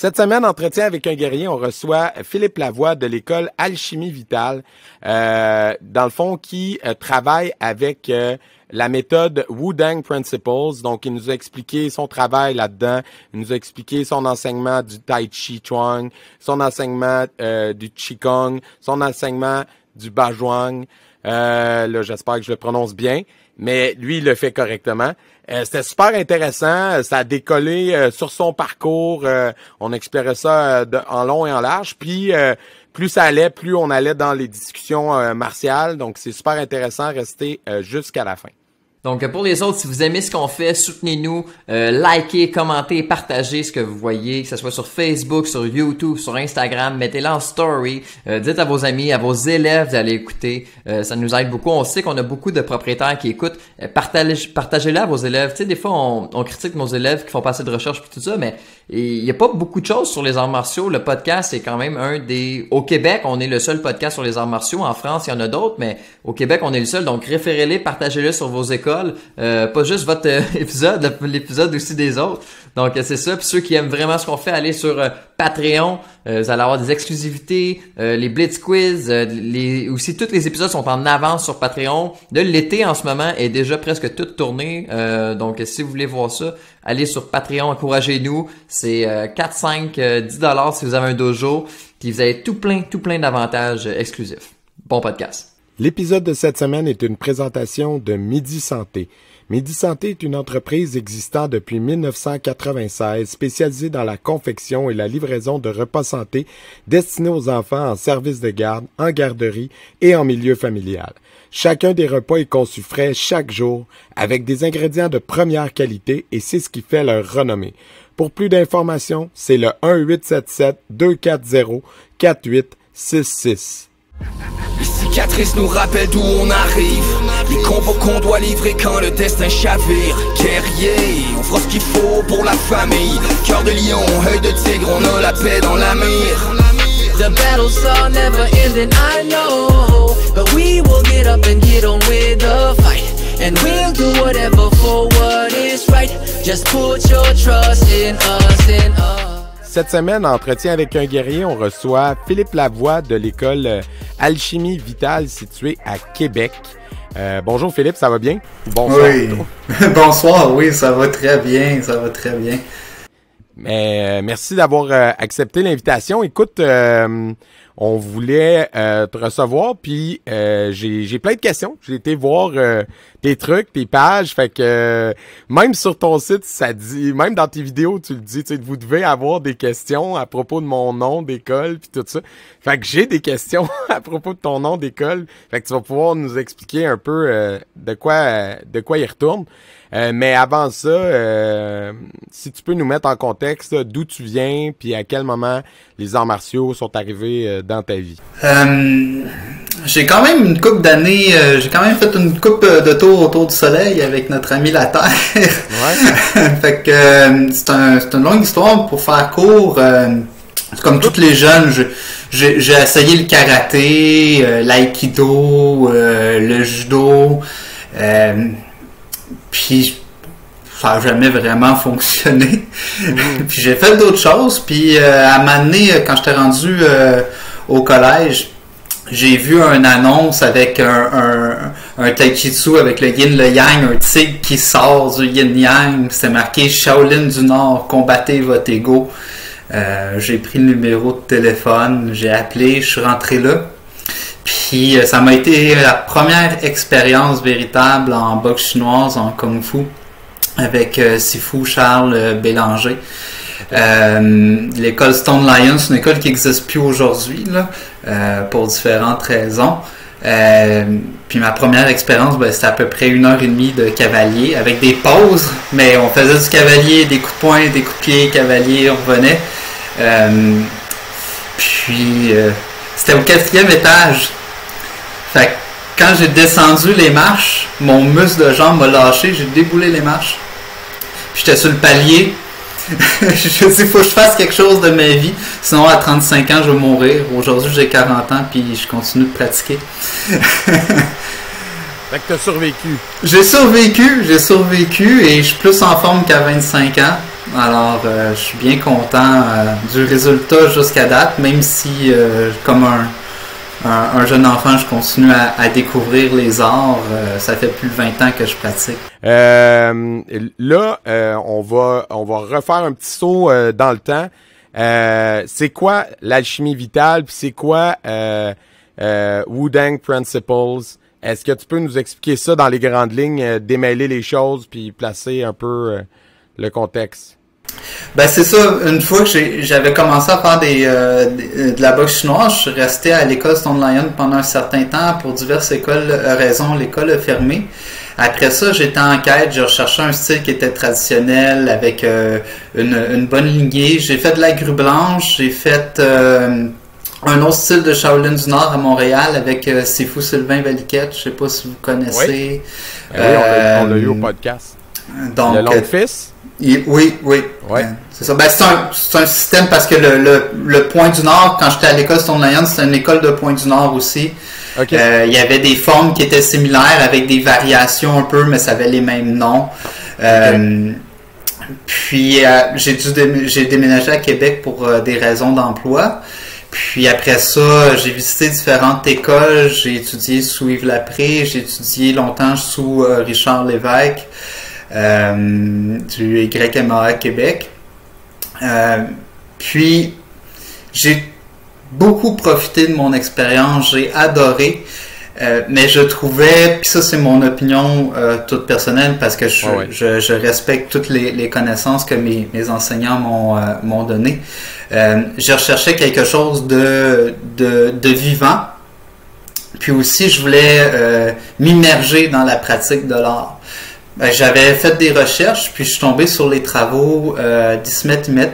Cette semaine, entretien avec un guerrier, on reçoit Philippe Lavoie de l'école Alchimie Vitale, dans le fond, qui travaille avec la méthode Wudang Principles. Donc, il nous a expliqué son travail là-dedans. Il nous a expliqué son enseignement du Tai Chi Chuan, son enseignement du Qigong, son enseignement du Bajwang. Là, j'espère que je le prononce bien, mais lui, il le fait correctement. C'était super intéressant. Ça a décollé sur son parcours. On explorait ça en long et en large. Puis, plus ça allait, plus on allait dans les discussions martiales. Donc, c'est super intéressant. Restez jusqu'à la fin. Donc, pour les autres, si vous aimez ce qu'on fait, soutenez-nous, likez, commentez, partagez ce que vous voyez, que ce soit sur Facebook, sur YouTube, sur Instagram, mettez-le en story, dites à vos amis, à vos élèves d'aller écouter, ça nous aide beaucoup. On sait qu'on a beaucoup de propriétaires qui écoutent, partagez-le à vos élèves. Tu sais, des fois, on critique nos élèves qui font pas assez de recherche et tout ça, mais il y a pas beaucoup de choses sur les arts martiaux. Le podcast, c'est quand même au Québec, on est le seul podcast sur les arts martiaux. En France, il y en a d'autres, mais au Québec, on est le seul. Donc, référez-les, partagez-le sur vos écoles. Pas juste votre épisode, l'épisode aussi des autres. Donc c'est ça. Puis ceux qui aiment vraiment ce qu'on fait, allez sur Patreon. Vous allez avoir des exclusivités, les Blitz Quiz, aussi tous les épisodes sont en avance sur Patreon. De l'été en ce moment est déjà presque tout tourné. Donc si vous voulez voir ça, allez sur Patreon, encouragez-nous. C'est 4, 5, 10 $ si vous avez un dojo. Puis vous avez tout plein d'avantages exclusifs. Bon podcast. L'épisode de cette semaine est une présentation de Midi Santé. Midi Santé est une entreprise existant depuis 1996 spécialisée dans la confection et la livraison de repas santé destinés aux enfants en service de garde, en garderie et en milieu familial. Chacun des repas est conçu frais chaque jour avec des ingrédients de première qualité et c'est ce qui fait leur renommée. Pour plus d'informations, c'est le 1-877-240-4866. Les cicatrices nous rappellent d'où on arrive, les combats qu'on doit livrer quand le destin chavire. Guerrier, on fera ce qu'il faut pour la famille. Cœur de lion, œil de tigre, on a la paix dans la mire. The battles are never ending, I know, but we will get up and get on with the fight, and we'll do whatever for what is right. Just put your trust in us, in us. Cette semaine, entretien avec un guerrier, on reçoit Philippe Lavoie de l'école Alchimie Vitale située à Québec. Bonjour Philippe, ça va bien? Bonsoir. Oui. Bonsoir, oui, ça va très bien, ça va très bien. Merci d'avoir accepté l'invitation. Écoute, on voulait te recevoir, puis j'ai plein de questions. J'ai été voir tes trucs, tes pages, fait que même sur ton site, ça dit, même dans tes vidéos, tu le dis, tu sais, vous devez avoir des questions à propos de mon nom d'école, puis tout ça. Fait que j'ai des questions à propos de ton nom d'école, fait que tu vas pouvoir nous expliquer un peu de quoi il retourne. Mais avant ça, si tu peux nous mettre en contexte d'où tu viens, puis à quel moment les arts martiaux sont arrivés dans ta vie. J'ai quand même une couple d'années, j'ai quand même fait une coupe de tours autour du soleil avec notre ami la Terre. Ouais. Fait que c'est une longue histoire pour faire court. Comme tous les jeunes, j'ai essayé le karaté, l'aïkido, le judo. Puis ça n'a jamais vraiment fonctionné. Puis j'ai fait d'autres choses. Puis à un moment donné, quand j'étais rendu au collège, j'ai vu une annonce avec un taijutsu avec le yin, le yang, un tigre qui sort du yin-yang. C'était marqué Shaolin du Nord, combattez votre ego. J'ai pris le numéro de téléphone, j'ai appelé, je suis rentré là. Puis ça m'a été la première expérience véritable en boxe chinoise, en kung-fu, avec Sifu Charles Bélanger. L'école Stone Lion, c'est une école qui n'existe plus aujourd'hui, là, pour différentes raisons. Puis ma première expérience, c'était à peu près 1h30 de cavalier, avec des pauses, mais on faisait du cavalier, des coups de poing, des coups de pied, cavalier, on revenait. Puis c'était au 4e étage. Fait que quand j'ai descendu les marches, mon muscle de jambe m'a lâché, j'ai déboulé les marches. Puis j'étais sur le palier. Je me suis dit, il faut que je fasse quelque chose de ma vie. Sinon, à 35 ans, je vais mourir. Aujourd'hui, j'ai 40 ans, puis je continue de pratiquer. Fait que t'as survécu. J'ai survécu et je suis plus en forme qu'à 25 ans. Alors, je suis bien content du résultat jusqu'à date, même si, comme un jeune enfant, je continue à découvrir les arts. Ça fait plus de 20 ans que je pratique. Là, on va refaire un petit saut dans le temps. C'est quoi l'alchimie vitale, puis c'est quoi Wudang Principles? Est-ce que tu peux nous expliquer ça dans les grandes lignes, démêler les choses, puis placer un peu le contexte? Ben c'est ça, une fois que j'avais commencé à faire de la boxe chinoise, je suis resté à l'école Stone Lion pendant un certain temps pour diverses raisons. L'école a fermé. Après ça, j'étais en quête, j'ai recherché un style qui était traditionnel avec une bonne lignée. J'ai fait de la grue blanche, j'ai fait un autre style de Shaolin du Nord à Montréal avec Sifu Sylvain Valiquette, je sais pas si vous connaissez. Oui, on l'a eu au podcast. Donc, le Long Fist? Oui. Ouais. C'est ça. Ben, c'est un système parce que le Point du Nord, quand j'étais à l'école Stone Lion, c'était une école de Point du Nord aussi. Okay. Il y avait des formes qui étaient similaires avec des variations un peu, mais ça avait les mêmes noms. Okay. Puis j'ai déménagé à Québec pour des raisons d'emploi. Puis après ça, j'ai visité différentes écoles. J'ai étudié sous Yves Lapré, j'ai étudié longtemps sous Richard Lévesque. Du YMA Québec. Puis j'ai beaucoup profité de mon expérience, j'ai adoré, mais je trouvais, puis ça c'est mon opinion toute personnelle parce que je respecte toutes les connaissances que mes enseignants m'ont données. Je recherchais quelque chose de vivant, puis aussi je voulais m'immerger dans la pratique de l'art. J'avais fait des recherches, puis je suis tombé sur les travaux d'Ismet Imet,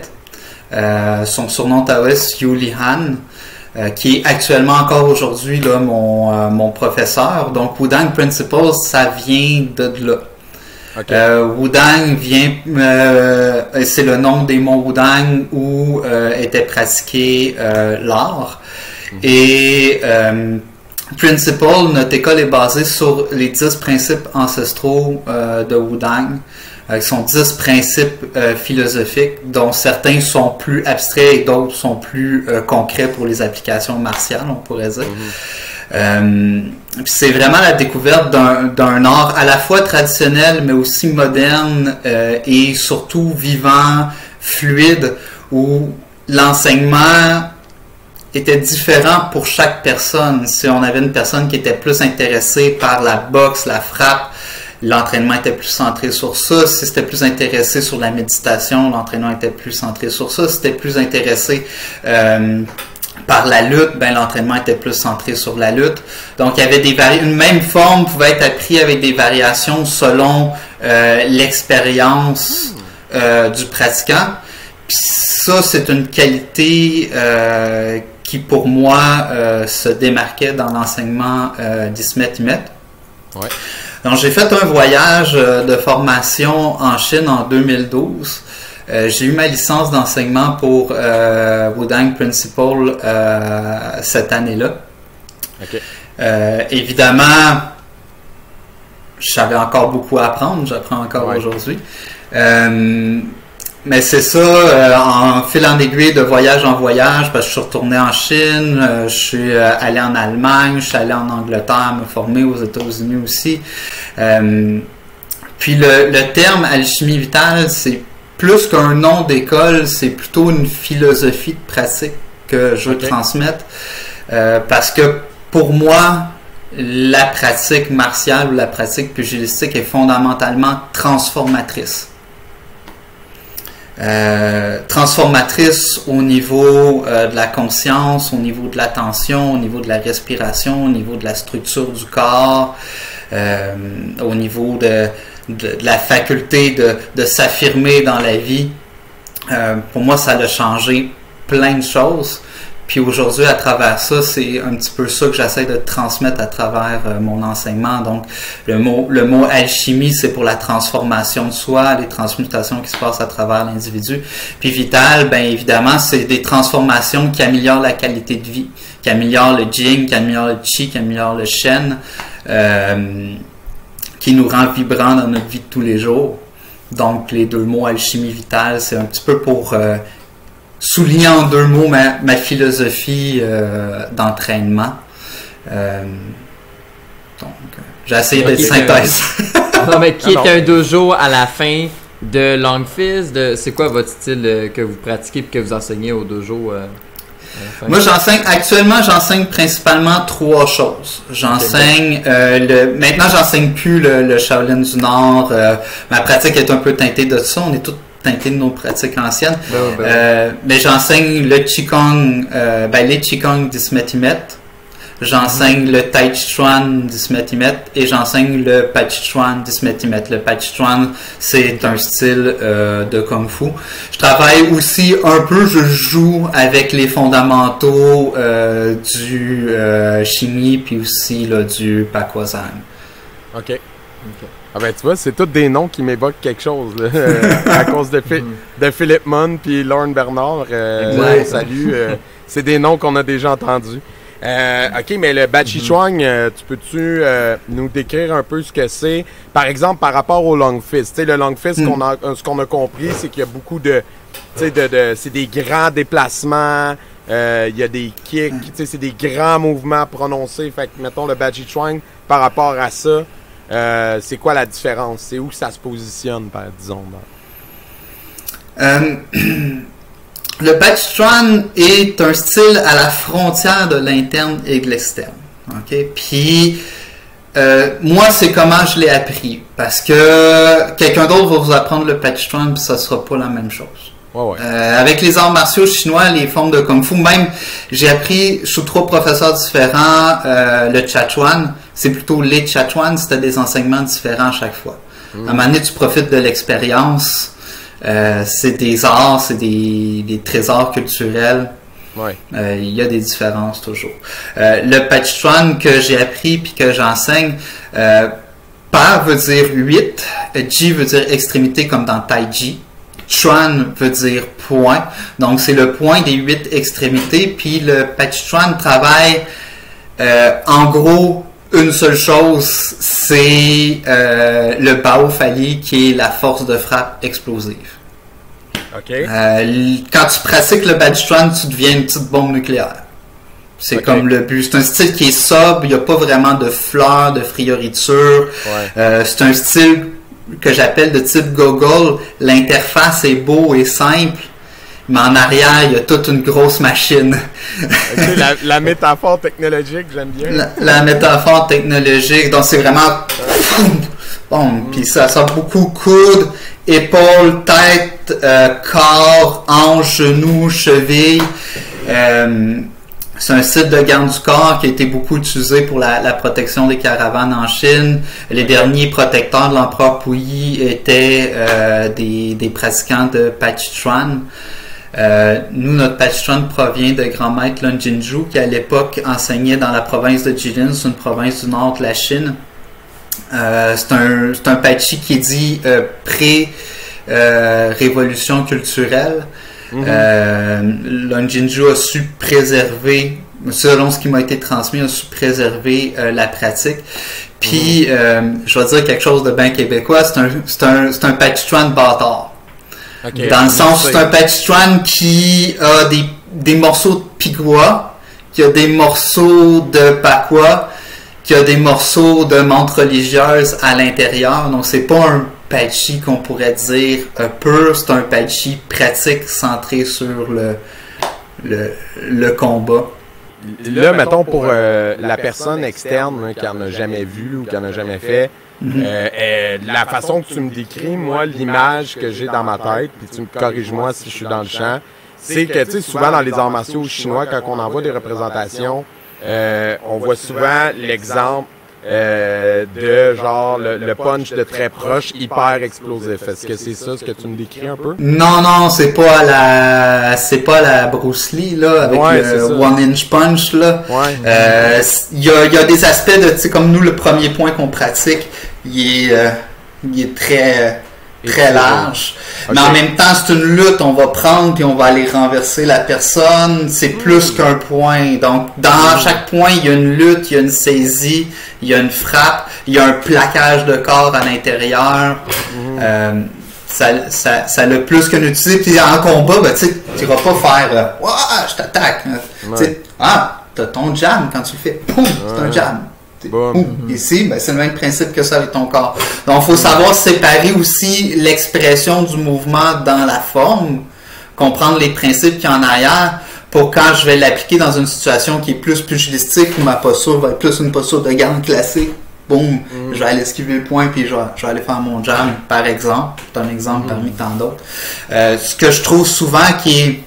son surnom taoïste Yu Han, qui est actuellement encore aujourd'hui là mon professeur. Donc Wudang Principles, ça vient de là. Okay. Wudang vient, c'est le nom des monts Wudang où était pratiqué l'art. Et Principle, notre école est basée sur les 10 principes ancestraux de Wudang, qui sont 10 principes philosophiques, dont certains sont plus abstraits et d'autres sont plus concrets pour les applications martiales, on pourrait dire. C'est vraiment la découverte d'un art à la fois traditionnel, mais aussi moderne et surtout vivant, fluide, où l'enseignement était différent pour chaque personne. Si on avait une personne qui était plus intéressée par la boxe, la frappe, l'entraînement était plus centré sur ça. Si c'était plus intéressé sur la méditation, l'entraînement était plus centré sur ça. Si c'était plus intéressé par la lutte, ben l'entraînement était plus centré sur la lutte. Donc il y avait une même forme pouvait être apprise avec des variations selon l'expérience du pratiquant. Puis ça, c'est une qualité qui, pour moi, se démarquait dans l'enseignement d'Ismet Imet. Ouais. Donc, j'ai fait un voyage de formation en Chine en 2012. J'ai eu ma licence d'enseignement pour Wudang Principle cette année-là. Okay. Évidemment, j'avais encore beaucoup à apprendre. J'apprends encore aujourd'hui. Mais c'est ça, en fil en aiguille de voyage en voyage, parce que je suis retourné en Chine, je suis allé en Allemagne, je suis allé en Angleterre, me former aux États-Unis aussi. Puis le terme alchimie vitale, c'est plus qu'un nom d'école, c'est plutôt une philosophie de pratique que je veux transmettre. Parce que pour moi, la pratique martiale ou la pratique pugilistique est fondamentalement transformatrice. Transformatrice au niveau de la conscience, au niveau de l'attention, au niveau de la respiration, au niveau de la structure du corps, au niveau de la faculté de s'affirmer dans la vie. Pour moi, ça a changé plein de choses. Puis aujourd'hui, à travers ça, c'est un petit peu ça que j'essaie de transmettre à travers mon enseignement. Donc, le mot alchimie, c'est pour la transformation de soi, les transmutations qui se passent à travers l'individu. Puis vital, bien évidemment, c'est des transformations qui améliorent la qualité de vie, qui améliorent le jing, qui améliorent le chi, qui améliorent le shen, qui nous rend vibrants dans notre vie de tous les jours. Donc, les 2 mots alchimie vitale, c'est un petit peu pour souligner en 2 mots ma philosophie d'entraînement. Donc, j'ai essayé d'être synthèse. Non, mais qui est un dojo à la fin de Long Fist? C'est quoi votre style que vous pratiquez et que vous enseignez au dojo? Moi, actuellement, j'enseigne principalement 3 choses. J'enseigne maintenant, j'enseigne plus le Shaolin du Nord. Ma pratique est un peu teintée de ça. On est tous teintés de nos pratiques anciennes. Mais j'enseigne le Qigong, les Qigong 10 mètres. J'enseigne le Tai Chi Chuan 10 mètres et j'enseigne le Pai Chi Chuan 10 mètres. Le Pai Chi Chuan, c'est un style de Kung Fu. Je travaille aussi un peu, je joue avec les fondamentaux du Xingyi puis aussi là, du Baguazhang. OK. Ah ben tu vois, c'est tous des noms qui m'évoquent quelque chose là, à cause de Philippe Munn puis Lorne Bernard. Salut. C'est des noms qu'on a déjà entendus. OK, mais le Bachi Chuang, tu peux-tu nous décrire un peu ce que c'est? Par exemple, par rapport au Long Fist. Tu sais, le Long Fist, ce qu'on a compris, c'est qu'il y a beaucoup de... Tu sais, c'est des grands déplacements, il y a des kicks, tu sais, c'est des grands mouvements prononcés. Fait que, mettons, le Bachi Chuang, par rapport à ça, c'est quoi la différence? C'est où ça se positionne, disons? Le Bachi Chuan est un style à la frontière de l'interne et de l'externe. Okay? Puis, moi, c'est comment je l'ai appris. Parce que quelqu'un d'autre va vous apprendre le Bachi Chuan, puis ça sera pas la même chose. Avec les arts martiaux chinois, les formes de Kung Fu, même, j'ai appris sous 3 professeurs différents le Chachuan. C'est plutôt les Chachuan, c'était des enseignements différents à chaque fois. À un moment donné, tu profites de l'expérience. C'est des arts, c'est des trésors culturels. Il y a des différences toujours. Le Pai Chi Chuan que j'ai appris puis que j'enseigne, Pa veut dire 8, Ji veut dire extrémité comme dans Tai Chi. Chuan veut dire point, donc c'est le point des 8 extrémités. Puis le Pai Chi Chuan travaille en gros une seule chose, c'est le Bao Fali qui est la force de frappe explosive. Okay. Quand tu pratiques le Bachi Chuan, tu deviens une petite bombe nucléaire. C'est comme le but. C'est un style qui est sobre, il n'y a pas vraiment de fleurs, de frioriture. C'est un style que j'appelle de type gogol. L'interface est beau et simple, mais en arrière, il y a toute une grosse machine. La métaphore technologique, j'aime bien. La métaphore technologique, donc c'est vraiment... Bon, puis ça sort beaucoup coude, épaules, tête, corps, hanches, genoux, chevilles. C'est un site de garde du corps qui a été beaucoup utilisé pour la protection des caravanes en Chine. Les derniers protecteurs de l'empereur Puyi étaient des pratiquants de Pai Chi Chuan. Nous, notre Pai Chi Chuan provient de grand maître Lun Jinju, qui à l'époque enseignait dans la province de Jilin, c'est une province du nord de la Chine. C'est un Pai Chi qui est dit pré-révolution culturelle. Lun Jinju a su préserver, selon ce qui m'a été transmis, a su préserver la pratique. Puis, je vais dire quelque chose de bien québécois, c'est un Pai Chi Chuan bâtard. Okay. Dans le sens, c'est un Pai Chi Chuan qui a des morceaux de Pigua, qui a des morceaux de Pakwa, qui a des morceaux de montres religieuses à l'intérieur. Donc, c'est pas un Pai Chi qu'on pourrait dire pur, c'est un Pai Chi pratique centré sur le combat. Là, mettons, pour la personne externe qui en a jamais vu ou qui en a jamais fait, la façon que tu me décris, moi, l'image que j'ai dans ma tête, puis tu me corriges-moi si je suis dans le champ, c'est que, tu sais, souvent dans les arts martiaux chinois, quand on envoie des représentations, on voit souvent l'exemple de genre le punch de très proche hyper explosif. Est-ce que c'est ça ce que tu me décris un peu? Non, c'est pas la Bruce Lee là avec le one inch punch là. Il y a des aspects de, tu sais, comme nous, le premier point qu'on pratique, il est très large. Okay. Mais en même temps, c'est une lutte, on va prendre puis on va aller renverser la personne, c'est plus qu'un point. Donc, dans chaque point, il y a une lutte, il y a une saisie, il y a une frappe, il y a un plaquage de corps à l'intérieur. ça l'a plus qu'un utilisé. Puis en combat, ben, tu vas pas faire « Ouah, je t'attaque! » t'as ton jab quand tu le fais. Boum! C'est un jab. Ici, ben, c'est le même principe que ça avec ton corps. Donc, il faut savoir séparer aussi l'expression du mouvement dans la forme, comprendre les principes qu'il y a en arrière, pour quand je vais l'appliquer dans une situation qui est plus pugilistique, où ma posture va être plus une posture de garde classique. Boum, je vais aller esquiver le point, puis je vais aller faire mon jab, par exemple. C'est un exemple parmi tant d'autres. Ce que je trouve souvent qui est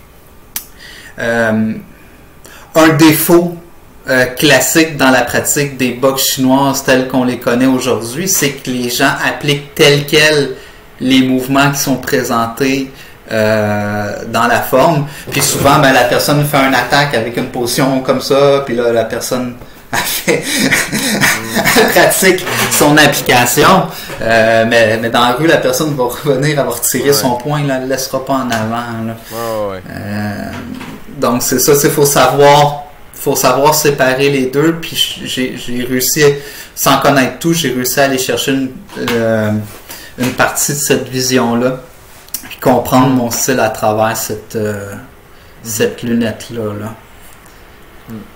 un défaut classique dans la pratique des boxes chinoises telles qu'on les connaît aujourd'hui, c'est que les gens appliquent tels quels les mouvements qui sont présentés dans la forme. Puis souvent, ben, la personne fait une attaque avec une position comme ça, puis là, la personne elle pratique son application. Mais dans la rue, la personne va revenir, elle va retirer son poing, elle ne le laissera pas en avant. Là. Donc, c'est ça, il faut savoir séparer les deux. Puis j'ai réussi, sans connaître tout, j'ai réussi à aller chercher une partie de cette vision-là, puis comprendre mon style à travers cette lunette-là. Là.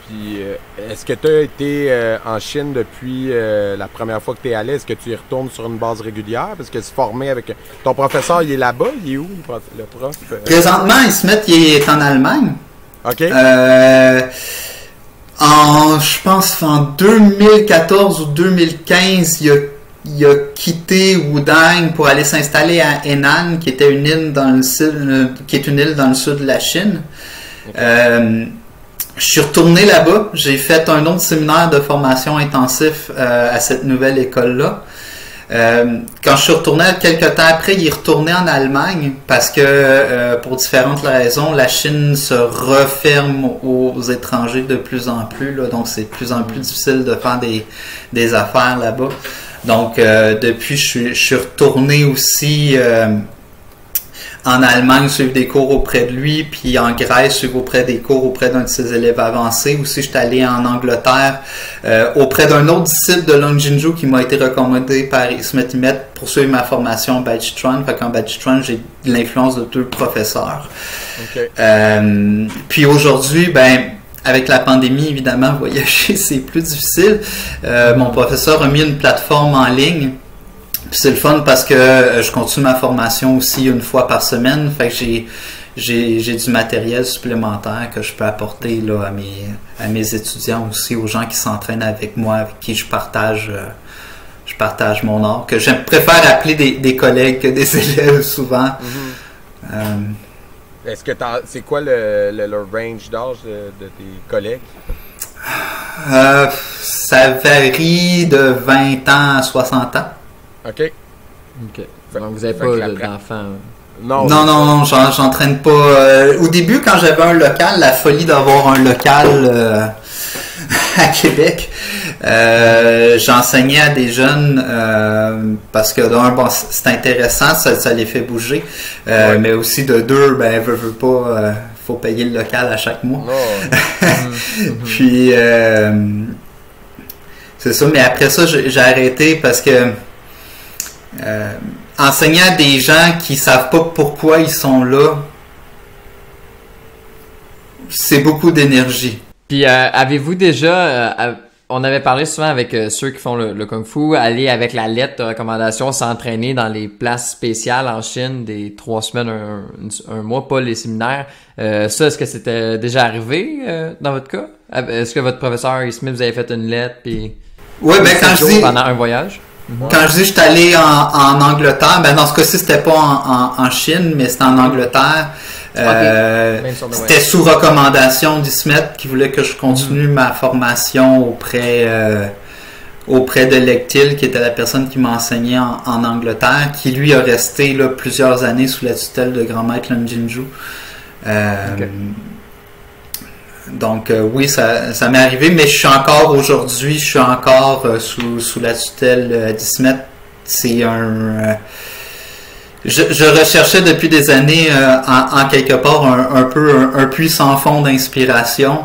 Puis, est-ce que tu as été en Chine depuis la première fois que tu es allé? Est-ce que tu y retournes sur une base régulière? Parce que tu es formé avec... Ton professeur, il est là-bas? Il est où, le prof? Présentement, il est en Allemagne. OK. Je pense en 2014 ou 2015, il a quitté Wudang pour aller s'installer à Henan, qui était une île dans le sud, de la Chine. Okay. Je suis retourné là-bas. J'ai fait un autre séminaire de formation intensif à cette nouvelle école-là. Quand je suis retourné quelques temps après, il est retourné en Allemagne parce que pour différentes raisons, la Chine se referme aux étrangers de plus en plus. Là, donc c'est de plus en plus difficile de faire des affaires là-bas. Donc depuis, je suis retourné aussi en Allemagne suivre des cours auprès de lui, puis en Grèce suivre des cours auprès d'un de ses élèves avancés. Aussi, je suis allé en Angleterre auprès d'un autre disciple de Long Jinju qui m'a été recommandé par Ismet Imet pour suivre ma formation Baijichuan. Fait qu'en Baijichuan, j'ai l'influence de 2 professeurs. Okay. Puis aujourd'hui, ben avec la pandémie, évidemment, voyager, c'est plus difficile. Mon professeur a mis une plateforme en ligne. Puis c'est le fun parce que je continue ma formation aussi une fois par semaine. Fait que j'ai du matériel supplémentaire que je peux apporter là, à mes étudiants aussi, aux gens qui s'entraînent avec moi, avec qui je partage mon art, que je préfère appeler des collègues que des élèves souvent. Est-ce que c'est quoi le range d'âge de tes collègues? Ça varie de 20 ans à 60 ans. OK. Donc, vous n'avez pas d'enfants? Non, j'entraîne pas. Au début, quand j'avais un local, la folie d'avoir un local à Québec, j'enseignais à des jeunes parce que d'un, bon, c'est intéressant, ça les fait bouger, mais aussi de 2, ben, veut pas, faut payer le local à chaque mois. Puis, c'est ça, mais après ça, j'ai arrêté parce que enseigner à des gens qui savent pas pourquoi ils sont là, c'est beaucoup d'énergie. Puis avez-vous déjà, on avait parlé souvent avec ceux qui font le Kung Fu, aller avec la lettre de recommandation, s'entraîner dans les places spéciales en Chine, des 3 semaines, un mois, pas les séminaires. Ça, est-ce que c'était déjà arrivé dans votre cas? Est-ce que votre professeur Smith vous avait fait une lettre puis oui, ben quand je dis pendant un voyage? Quand je dis je suis allé en Angleterre, ben dans ce cas-ci c'était pas en Chine, mais c'était en Angleterre. C'était sous recommandation d'Ismet qui voulait que je continue ma formation auprès de Lectil, qui était la personne qui m'a enseigné en Angleterre, qui lui a resté là, plusieurs années sous la tutelle de grand maître Long Jinju. Donc oui, ça m'est arrivé, mais je suis encore sous la tutelle d'Ismet. C'est je recherchais depuis des années en quelque part un puits sans fond d'inspiration.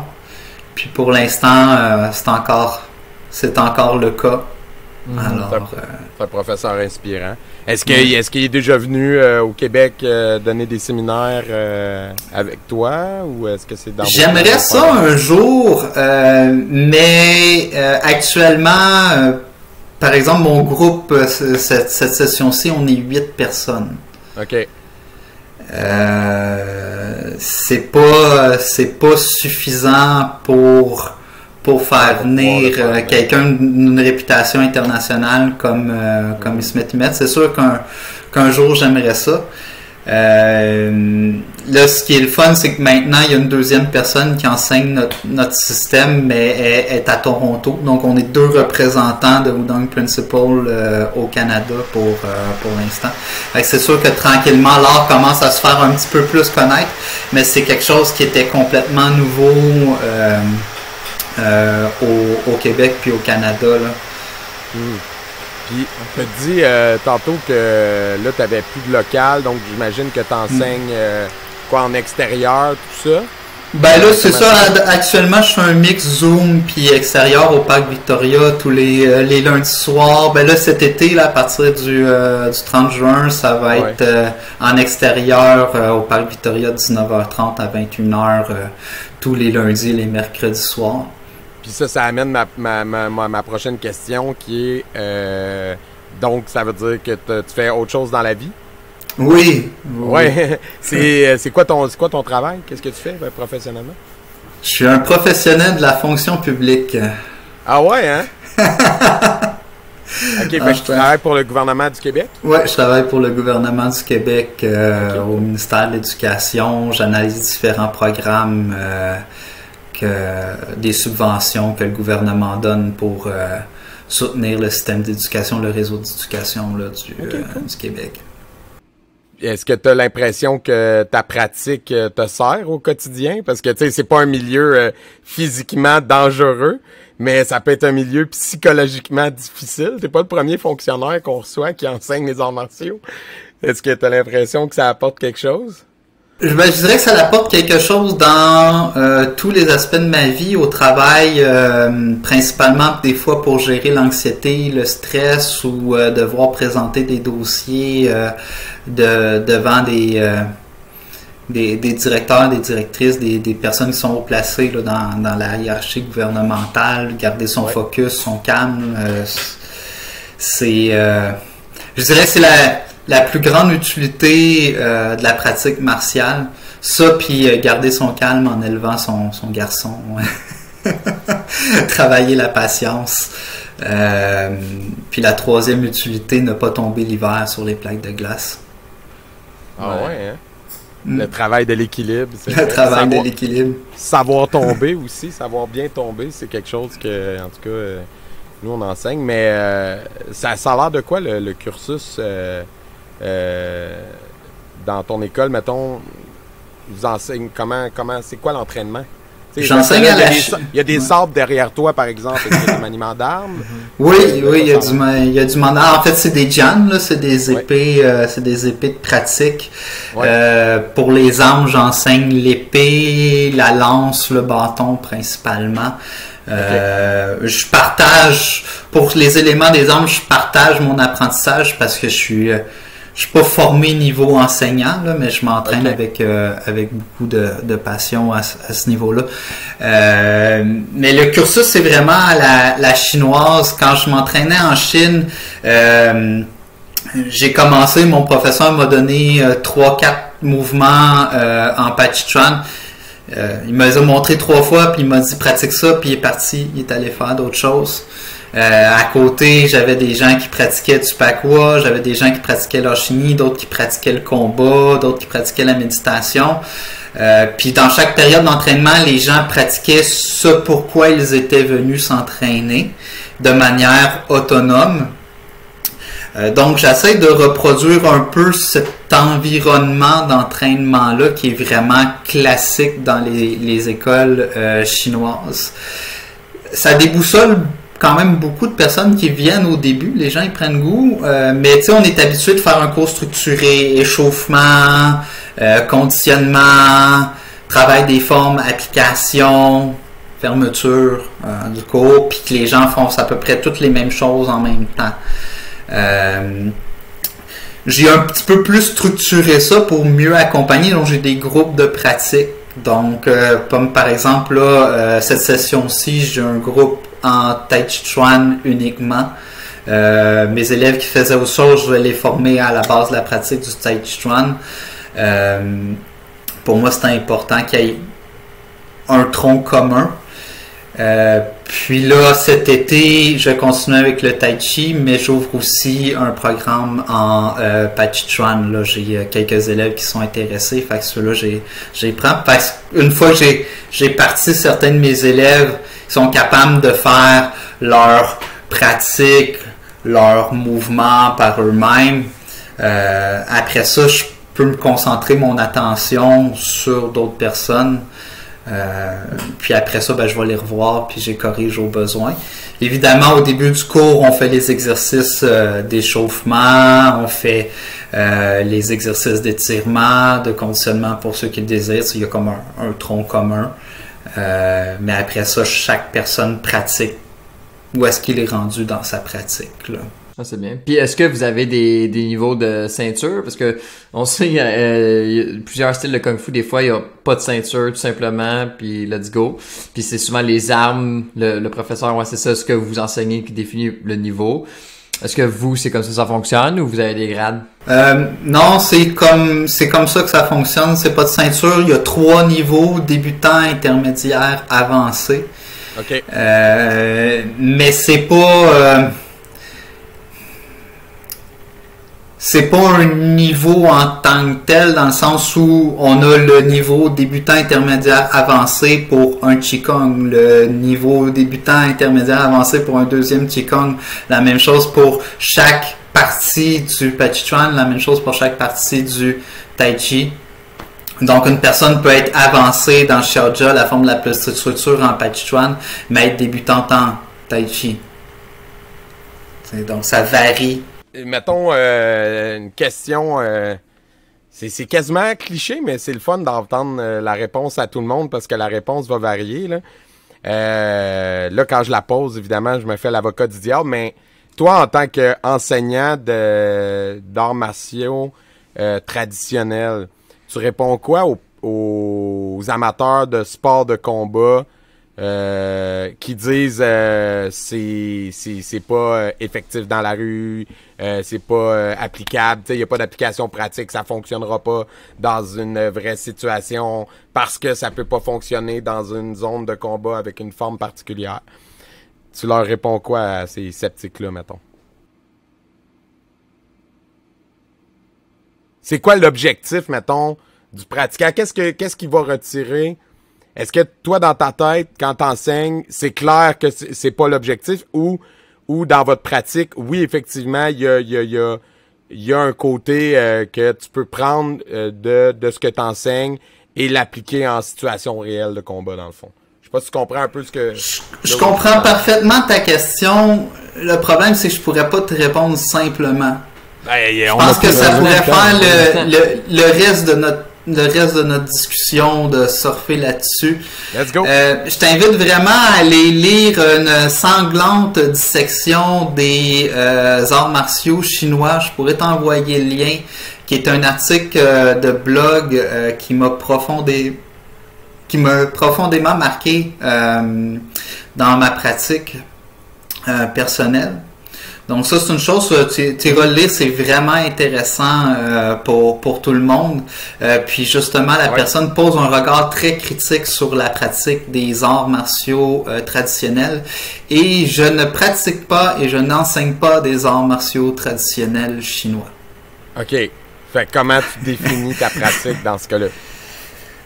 Puis pour l'instant, c'est encore le cas. Alors, c'est un professeur inspirant. Est-ce qu'il est déjà venu au Québec donner des séminaires avec toi ou est-ce que c'est dans J'aimerais ça un jour, mais actuellement, par exemple, mon groupe, cette session-ci, on est 8 personnes. OK. C'est pas suffisant pour faire venir quelqu'un d'une réputation internationale comme Smith Met. C'est sûr qu'un jour j'aimerais ça. Là, ce qui est le fun, c'est que maintenant il y a une deuxième personne qui enseigne notre système, mais elle est à Toronto. Donc on est 2 représentants de Wudang Principle au Canada pour l'instant. C'est sûr que tranquillement l'art commence à se faire un petit peu plus connaître, mais c'est quelque chose qui était complètement nouveau au Québec puis au Canada. Là. Puis, on t'a dit tantôt que là, tu n'avais plus de local, donc j'imagine que tu enseignes en extérieur, tout ça? Ben là, c'est ça. Actuellement, je fais un mix Zoom puis extérieur au Parc Victoria tous les lundis soirs. Ben là, cet été, là, à partir du 30 juin, ça va être en extérieur au Parc Victoria, 19h30 à 21h, tous les lundis et les mercredis soirs. Puis ça amène ma prochaine question qui est donc ça veut dire que tu fais autre chose dans la vie? Oui. Ouais. C'est quoi ton travail? Qu'est-ce que tu fais professionnellement? Je suis un professionnel de la fonction publique. Ah ouais, hein? OK, je travaille pour le gouvernement du Québec? Oui, je travaille pour le gouvernement du Québec au ministère de l'Éducation. J'analyse différents programmes des subventions que le gouvernement donne pour soutenir le système d'éducation, le réseau d'éducation là, du Québec. Est-ce que tu as l'impression que ta pratique te sert au quotidien? Parce que, tu sais, c'est pas un milieu physiquement dangereux, mais ça peut être un milieu psychologiquement difficile. T'es pas le premier fonctionnaire qu'on reçoit qui enseigne les arts martiaux. Est-ce que tu as l'impression que ça apporte quelque chose? Je dirais que ça apporte quelque chose dans tous les aspects de ma vie, au travail, principalement des fois pour gérer l'anxiété, le stress ou devoir présenter des dossiers devant des directeurs, des directrices, des personnes qui sont haut placées là, dans la hiérarchie gouvernementale, garder son focus, son calme. Je dirais que c'est la plus grande utilité de la pratique martiale. Ça, puis garder son calme en élevant son garçon. Travailler la patience. Puis la troisième utilité, ne pas tomber l'hiver sur les plaques de glace. Ah ouais, hein? Le travail de l'équilibre. Le travail de l'équilibre. Savoir tomber aussi, savoir bien tomber, c'est quelque chose que, en tout cas, nous on enseigne. Mais ça a l'air de quoi le cursus dans ton école, mettons, vous enseignez comment c'est quoi l'entraînement? J'enseigne à il y a des sabres derrière toi, par exemple, avec des maniements d'armes. Oui, il y a du maniement. En fait, c'est des jans, là, c'est des épées, de pratique. Pour les armes, j'enseigne l'épée, la lance, le bâton principalement. Je partage, pour les éléments des armes, je partage mon apprentissage parce que je suis pas formé niveau enseignant, là, mais je m'entraîne avec beaucoup de passion à ce niveau-là. Mais le cursus, c'est vraiment la chinoise. Quand je m'entraînais en Chine, j'ai commencé, mon professeur m'a donné 3-4 mouvements en Pachichuan. Il m'a montré 3 fois, puis il m'a dit pratique ça, puis il est parti, il est allé faire d'autres choses. À côté, j'avais des gens qui pratiquaient du pakwa, j'avais des gens qui pratiquaient l'archini, d'autres qui pratiquaient le combat, d'autres qui pratiquaient la méditation. Puis dans chaque période d'entraînement, les gens pratiquaient ce pourquoi ils étaient venus s'entraîner de manière autonome. Donc j'essaie de reproduire un peu cet environnement d'entraînement-là qui est vraiment classique dans les écoles chinoises. Ça déboussole quand même beaucoup de personnes qui viennent au début, les gens ils prennent goût, mais tu sais, on est habitué de faire un cours structuré, échauffement, conditionnement, travail des formes, application, fermeture du cours, puis que les gens font à peu près toutes les mêmes choses en même temps. j'ai un petit peu plus structuré ça pour mieux accompagner. Donc, j'ai des groupes de pratique. Donc, comme par exemple, là, cette session-ci, j'ai un groupe en Tai Chi Chuan uniquement. Mes élèves qui faisaient autre chose, je vais les former à la base de la pratique du Tai Chi Chuan. Pour moi, c'est important qu'il y ait un tronc commun. Puis là, cet été, je continue avec le Tai Chi, mais j'ouvre aussi un programme en Pachi Chuan. Là, j'ai quelques élèves qui sont intéressés. Fait que ceux-là, j'ai prends. Parce qu'une fois que j'ai parti, certains de mes élèves sont capables de faire leur pratique, leurs mouvements par eux-mêmes. Après ça, je peux me concentrer mon attention sur d'autres personnes. Puis après ça, je vais les revoir puis je les corrige au besoin. Évidemment, au début du cours, on fait les exercices d'échauffement, on fait les exercices d'étirement, de conditionnement pour ceux qui le désirent. Il y a comme un tronc commun. Mais après ça, chaque personne pratique où est-ce qu'il est rendu dans sa pratique, là. Ah, c'est bien. Puis est-ce que vous avez des niveaux de ceinture? Parce que on sait il y a plusieurs styles de Kung Fu. Des fois, il n'y a pas de ceinture, tout simplement, puis let's go. Puis c'est souvent les armes, le professeur, c'est ça, ce que vous enseignez qui définit le niveau. Est-ce que vous, c'est comme ça fonctionne ou vous avez des grades? Non, c'est comme ça que ça fonctionne. C'est pas de ceinture. Il y a 3 niveaux, débutant, intermédiaire, avancé. OK. Mais c'est pas... c'est pas un niveau en tant que tel, dans le sens où on a le niveau débutant, intermédiaire, avancé pour un Qigong, le niveau débutant, intermédiaire, avancé pour un deuxième Qigong, la même chose pour chaque partie du Pachi Chuan, la même chose pour chaque partie du Tai Chi. Donc, une personne peut être avancée dans Xiaojia, la forme de la petite structure en Pachi Chuan, mais être débutante en Tai Chi. Donc, ça varie. Mettons une question, c'est quasiment cliché, mais c'est le fun d'entendre la réponse à tout le monde parce que la réponse va varier. Là, quand je la pose, évidemment, je me fais l'avocat du diable, mais toi, en tant qu'enseignant d'arts martiaux traditionnels, tu réponds quoi aux amateurs de sport de combat qui disent c'est pas effectif dans la rue, c'est pas applicable, il n'y a pas d'application pratique, ça fonctionnera pas dans une vraie situation parce que ça peut pas fonctionner dans une zone de combat avec une forme particulière. Tu leur réponds quoi à ces sceptiques-là, mettons? C'est quoi l'objectif, mettons, du pratiquant? Qu'est-ce qu'il va retirer? Est-ce que toi, dans ta tête, quand t'enseignes, c'est clair que c'est pas l'objectif ou dans votre pratique, oui, effectivement, il y a un côté que tu peux prendre de ce que t'enseignes et l'appliquer en situation réelle de combat, dans le fond. Je sais pas si tu comprends un peu ce que... Je comprends parfaitement ta question. Le problème, c'est que je pourrais pas te répondre simplement. Je pense que ça pourrait faire le reste de notre discussion, de surfer là-dessus. Let's go! Je t'invite vraiment à aller lire une sanglante dissection des arts martiaux chinois. Je pourrais t'envoyer le lien, qui est un article de blog qui m'a profondément marqué dans ma pratique personnelle. Donc ça, c'est une chose, tu iras le lire, c'est vraiment intéressant pour tout le monde. Puis justement, la personne pose un regard très critique sur la pratique des arts martiaux traditionnels. Et je ne pratique pas et je n'enseigne pas des arts martiaux traditionnels chinois. OK. Fait comment tu définis ta pratique dans ce cas-là?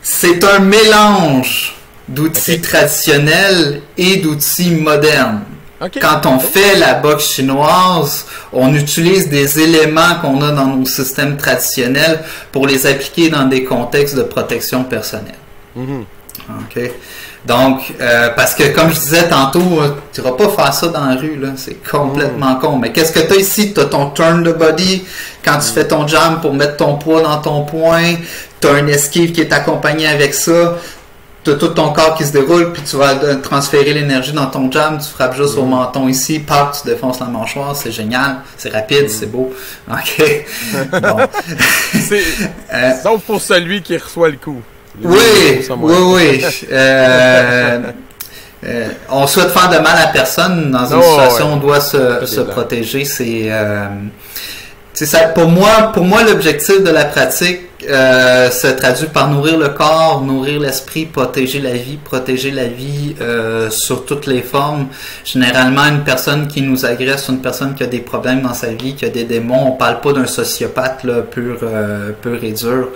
C'est un mélange d'outils traditionnels et d'outils modernes. Okay. Quand on fait la boxe chinoise, on utilise des éléments qu'on a dans nos systèmes traditionnels pour les appliquer dans des contextes de protection personnelle. OK. Donc, parce que comme je disais tantôt, tu ne vas pas faire ça dans la rue, là. C'est complètement con. Mais qu'est-ce que tu as ici? Tu as ton turn the body. Quand tu fais ton jam pour mettre ton poids dans ton poing, tu as un esquive qui est accompagné avec ça. t'as tout ton corps qui se déroule, puis tu vas transférer l'énergie dans ton jab, tu frappes juste au menton ici, paf, tu défonces la mâchoire, c'est génial, c'est rapide, c'est beau. OK. Bon. Sauf pour celui qui reçoit le coup. Oui. On souhaite faire de mal à personne dans une situation où on doit se protéger. Pour moi, l'objectif de la pratique se traduit par nourrir le corps, nourrir l'esprit, protéger la vie sur toutes les formes. Généralement, une personne qui nous agresse, une personne qui a des problèmes dans sa vie, qui a des démons, on parle pas d'un sociopathe là, pur et dur.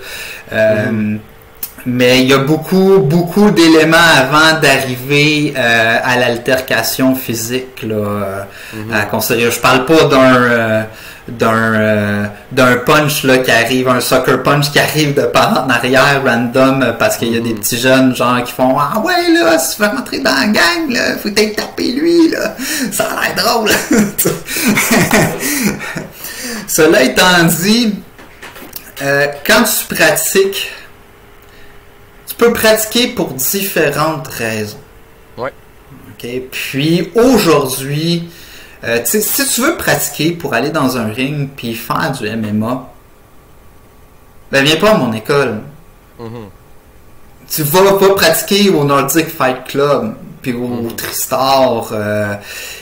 Mais il y a beaucoup d'éléments avant d'arriver à l'altercation physique là, à considérer. Je parle pas d'un punch là qui arrive, un soccer punch qui arrive de par en arrière random parce qu'il y a des petits jeunes genre qui font ah ouais là si tu veux rentrer dans la gang là faut peut-être taper lui là, ça a l'air drôle. Cela étant dit, quand tu pratiques, tu peux pratiquer pour différentes raisons. Ouais. OK, puis aujourd'hui, si tu veux pratiquer pour aller dans un ring puis faire du MMA, ben viens pas à mon école. Tu vas pas pratiquer au Nordic Fight Club puis au Tristar.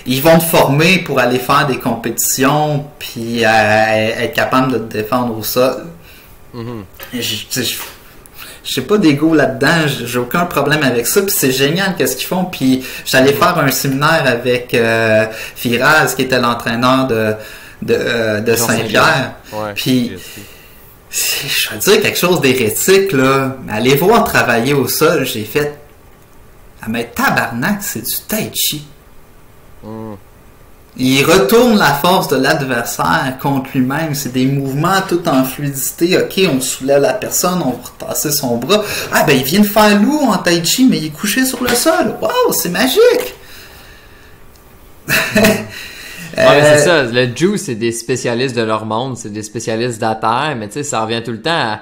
Ils vont te former pour aller faire des compétitions puis être capable de te défendre au sol. J'ai pas d'ego là-dedans, j'ai aucun problème avec ça, puis c'est génial qu'est-ce qu'ils font. Puis j'allais faire un séminaire avec Firaz, qui était l'entraîneur de Saint-Pierre. Puis je vais dire quelque chose d'hérétique là, mais allez voir travailler au sol, j'ai fait mais tabarnak, c'est du tai chi. Il retourne la force de l'adversaire contre lui-même. C'est des mouvements tout en fluidité. OK, on soulève la personne, on va retasser son bras. Ah, ben, il vient de faire loup en tai chi, mais il est couché sur le sol. Wow, c'est magique! C'est ça. Le Jiu, c'est des spécialistes de leur monde. C'est des spécialistes d'atterre. Mais tu sais, ça revient tout le temps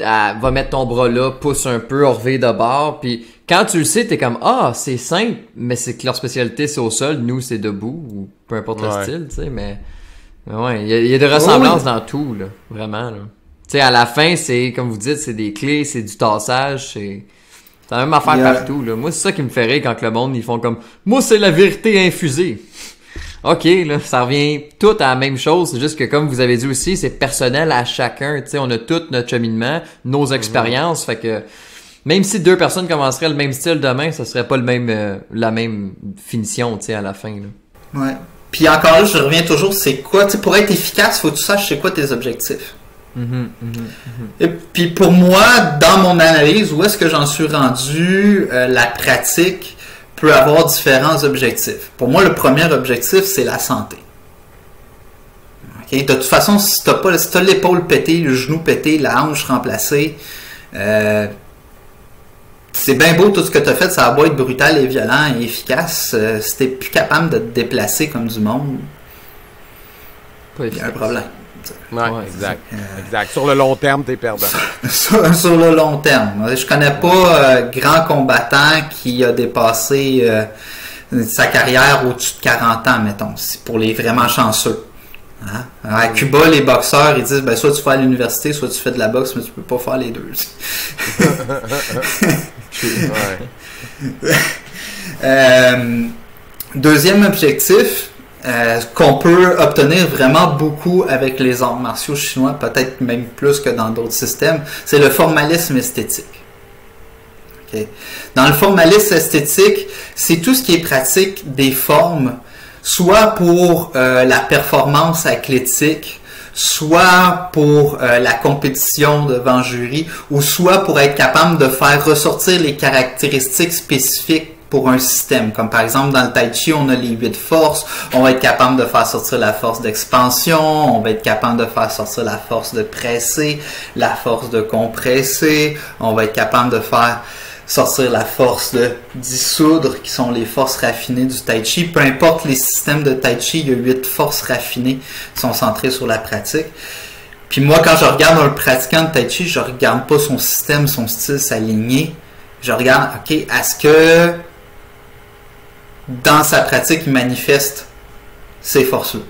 à va mettre ton bras là, pousse un peu, revient de bord. Puis quand tu le sais, t'es comme ah, c'est simple, mais c'est que leur spécialité c'est au sol, nous c'est debout ou peu importe le style, tu sais. Mais ouais, il y a des ressemblances dans tout là, vraiment là. Tu sais, à la fin, c'est comme vous dites, c'est des clés, c'est du tassage, c'est la même affaire partout là. Moi, c'est ça qui me fait rire quand le monde ils font comme moi c'est la vérité infusée. OK, là, ça revient tout à la même chose. C'est juste que, comme vous avez dit aussi, c'est personnel à chacun. Tu sais, on a tout notre cheminement, nos expériences. Fait que, même si deux personnes commenceraient le même style demain, ça serait pas la même finition, tu sais, à la fin, là. Ouais. Puis encore là, je reviens toujours, c'est quoi? Tu sais, pour être efficace, faut que tu saches c'est quoi tes objectifs. Et puis pour moi, dans mon analyse, où est-ce que j'en suis rendu, la pratique peut avoir différents objectifs. Pour moi, le premier objectif, c'est la santé. Okay? De toute façon, si tu as l'épaule pétée, le genou pété, la hanche remplacée, c'est bien beau tout ce que tu as fait, ça va être brutal et violent et efficace. Si tu n'es plus capable de te déplacer comme du monde, il y a un problème. Ouais, exact. Sur le long terme, t'es perdant. sur le long terme. Je connais pas grand combattant qui a dépassé sa carrière au-dessus de 40 ans, mettons. C'est pour les vraiment chanceux. Hein? À Cuba, les boxeurs, ils disent ben, soit tu fais à l'université, soit tu fais de la boxe, mais tu peux pas faire les deux. Deuxième objectif, qu'on peut obtenir vraiment beaucoup avec les arts martiaux chinois, peut-être même plus que dans d'autres systèmes, c'est le formalisme esthétique. Okay. Dans le formalisme esthétique, c'est tout ce qui est pratique des formes, soit pour la performance athlétique, soit pour la compétition devant jury, ou soit pour être capable de faire ressortir les caractéristiques spécifiques pour un système. Comme par exemple dans le Tai Chi, on a les 8 forces, on va être capable de faire sortir la force d'expansion, on va être capable de faire sortir la force de presser, la force de compresser, on va être capable de faire sortir la force de dissoudre, qui sont les forces raffinées du Tai Chi. Peu importe les systèmes de Tai Chi, il y a 8 forces raffinées qui sont centrées sur la pratique. Puis moi, quand je regarde un pratiquant de Tai Chi, je regarde pas son système, son style s'aligner, je regarde, OK, est-ce que dans sa pratique, il manifeste ses forces-là?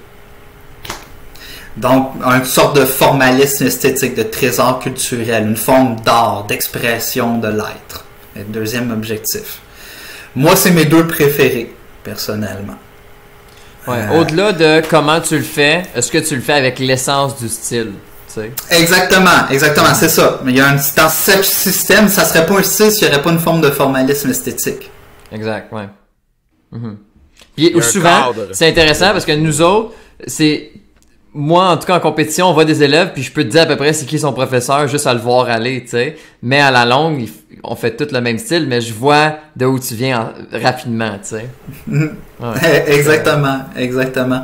Donc, une sorte de formalisme esthétique, de trésor culturel, une forme d'art, d'expression de l'être. Le deuxième objectif. Moi, c'est mes deux préférés, personnellement. Ouais, au-delà de comment tu le fais, est-ce que tu le fais avec l'essence du style? T'sais? Exactement, c'est ça. Mais il y a dans ce système, ça serait pas un style s'il n'y aurait pas une forme de formalisme esthétique. Exact, ouais. Puis souvent, c'est intéressant parce que nous autres, c'est... Moi, en tout cas, en compétition, on voit des élèves, puis je peux te dire à peu près c'est qui son professeur juste à le voir aller, tu sais. Mais à la longue, on fait tout le même style, mais je vois de où tu viens rapidement, tu sais. Ouais. Exactement.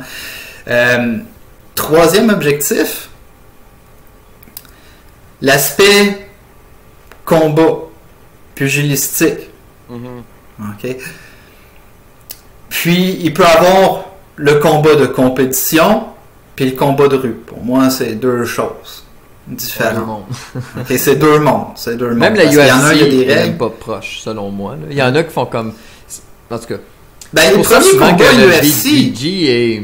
Troisième objectif, l'aspect combat, pugilistique. OK. Puis, il peut avoir le combat de compétition, puis le combat de rue. Pour moi, c'est deux choses différentes. Okay, c'est deux mondes. Même la UFC, il est même pas proche, selon moi. Là. Il y en a qui font comme... En tout cas... Ben, les premiers combats UFC... est...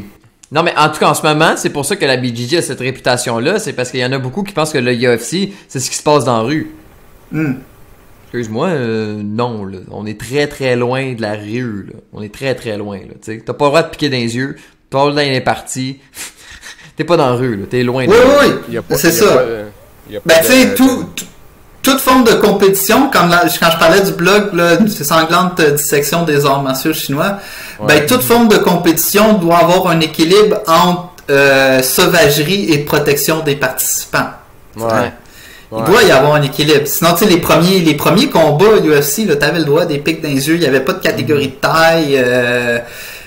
Non, mais en tout cas, en ce moment, c'est pour ça que la BJJ a cette réputation-là. C'est parce qu'il y en a beaucoup qui pensent que le UFC, c'est ce qui se passe dans la rue. Excuse-moi, non. Là. On est très, très loin de la rue. Là. On est très, très loin. T'as pas le droit de piquer dans les yeux. T'as le droit dans les parties. T'es pas dans la rue, là. T'es loin de Oui, c'est ça. Ben, tu sais, toute forme de compétition, quand je parlais du blog, là, ces sanglantes dissections des arts martiaux chinois, ben, toute forme de compétition doit avoir un équilibre entre sauvagerie et protection des participants. Il doit y avoir un équilibre. Sinon, tu sais, les premiers combats UFC, là, t'avais le droit des pics dans les yeux, il n'y avait pas de catégorie de taille,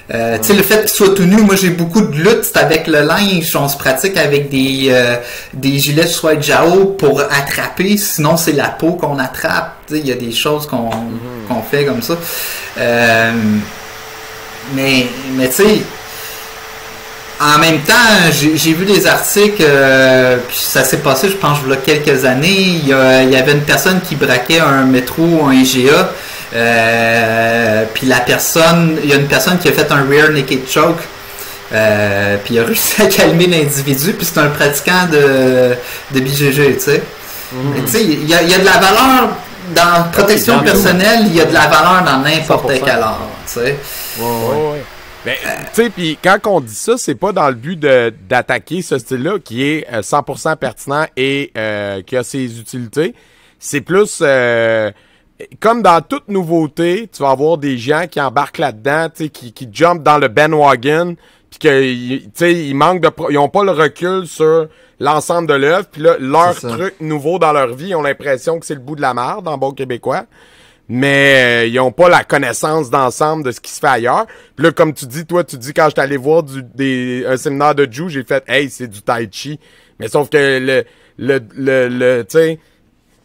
tu sais, le fait qu'il soit tout nu, moi j'ai beaucoup de lutte, c'est avec le linge, on se pratique avec des gilets soit Jao pour attraper, sinon c'est la peau qu'on attrape, tu sais, il y a des choses qu'on fait comme ça. Mais tu sais, en même temps, j'ai vu des articles, puis ça s'est passé, je pense, il y a quelques années, il y avait une personne qui braquait un métro ou un IGA, puis il y a une personne qui a fait un rear naked choke, puis il a réussi à calmer l'individu, puis c'est un pratiquant de BJJ, tu sais. Tu sais, il y a de la valeur dans protection personnelle, il y a de la valeur dans n'importe quel art, tu sais. Ben, tu sais, puis quand on dit ça, c'est pas dans le but d'attaquer ce style-là qui est 100% pertinent et qui a ses utilités. C'est plus comme dans toute nouveauté, tu vas avoir des gens qui embarquent là-dedans, tu sais, qui jumpent dans le bandwagon, puis que, tu sais, ils ont pas le recul sur l'ensemble de l'œuvre, puis là, leur truc nouveau dans leur vie, ils ont l'impression que c'est le bout de la merde, en bon québécois. Mais ils ont pas la connaissance d'ensemble de ce qui se fait ailleurs. Puis là, comme tu dis, toi, quand j'étais allé voir un séminaire de Jiu, j'ai fait « Hey, c'est du Tai Chi ». Mais sauf que tu sais,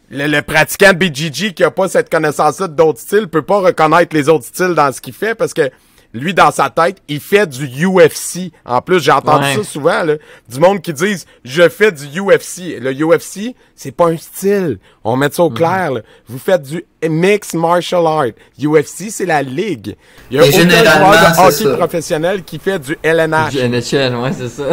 le pratiquant de BJJ qui a pas cette connaissance-là d'autres styles peut pas reconnaître les autres styles dans ce qu'il fait parce que lui, dans sa tête, il fait du UFC. En plus, j'ai entendu ça souvent, là. Du monde qui disent « Je fais du UFC ». Le UFC, c'est pas un style. On met ça au clair, là. Vous faites du Mixed Martial Art. UFC, c'est la ligue. Il y a aucun joueur de hockey professionnel qui fait du LNH. Du NHL, ouais, c'est ça.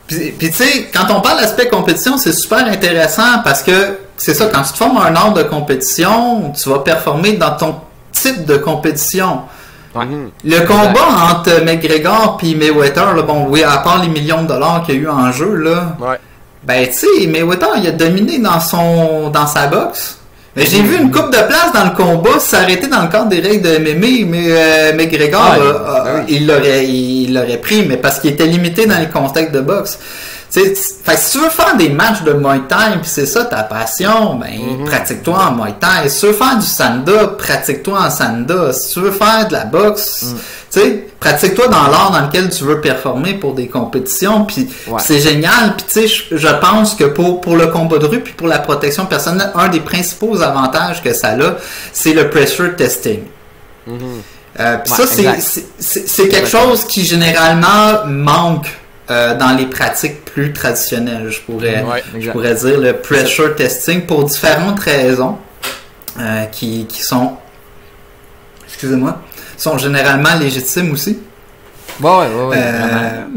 Puis tu sais, quand on parle d'aspect compétition, c'est super intéressant parce que c'est ça, quand tu te formes un art de compétition, tu vas performer dans ton type de compétition. Le combat entre McGregor et Mayweather, là, bon, oui, à part les millions de dollars qu'il y a eu en jeu, là, ben, tu sais, Mayweather, il a dominé dans sa boxe. Mais j'ai vu une coupe de place dans le combat s'arrêter dans le cadre des règles de MMA, mais McGregor, il l'aurait pris, mais parce qu'il était limité dans les contextes de boxe. Fait que si tu veux faire des matchs de Muay Thai, puis c'est ça ta passion, ben pratique-toi en Muay Thai. Si tu veux faire du Sanda, pratique-toi en Sanda. Si tu veux faire de la boxe, tu sais, pratique-toi dans l'art dans lequel tu veux performer pour des compétitions. Puis c'est génial. Puis tu sais, je pense que pour le combat de rue puis pour la protection personnelle, un des principaux avantages que ça a, c'est le pressure testing. Puis ça, c'est quelque chose qui généralement manque dans les pratiques plus traditionnelles, je pourrais dire, le pressure testing pour différentes raisons. qui sont, excusez-moi, sont généralement légitimes aussi. Ouais, vraiment.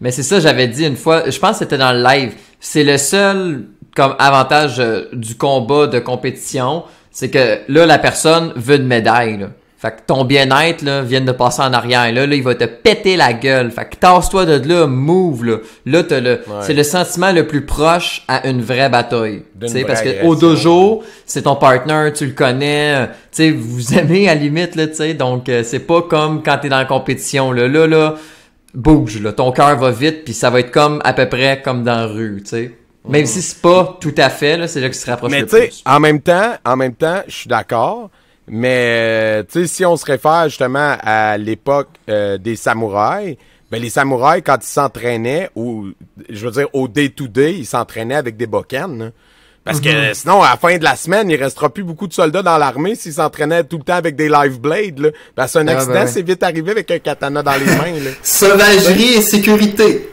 Mais c'est ça, j'avais dit une fois, je pense que c'était dans le live, c'est le seul comme avantage du combat de compétition, c'est que là, la personne veut une médaille, là. Fait que ton bien-être, là, vient de passer en arrière. Là, il va te péter la gueule. Fait que tasse-toi de là, move, là. Là, c'est le sentiment le plus proche à une vraie bataille. Tu sais, parce que au dojo, c'est ton partner, tu le connais, tu sais, vous aimez à la limite, là, tu sais. Donc, c'est pas comme quand t'es dans la compétition, là. Là, bouge, là. Ton cœur va vite, puis ça va être comme, à peu près, comme dans la rue, tu sais. Même si c'est pas tout à fait, là, c'est là qu'il se rapproche le plus. Mais tu sais, en même temps, je suis d'accord. Mais, tu sais, si on se réfère justement à l'époque des samouraïs, ben les samouraïs, quand ils s'entraînaient, ou je veux dire, au day-to-day, ils s'entraînaient avec des bokanes. Hein. Parce que sinon, à la fin de la semaine, il restera plus beaucoup de soldats dans l'armée s'ils s'entraînaient tout le temps avec des live blades. Là. Parce qu'un accident, c'est vite arrivé avec un katana dans les mains. Là. Sauvagerie et sécurité.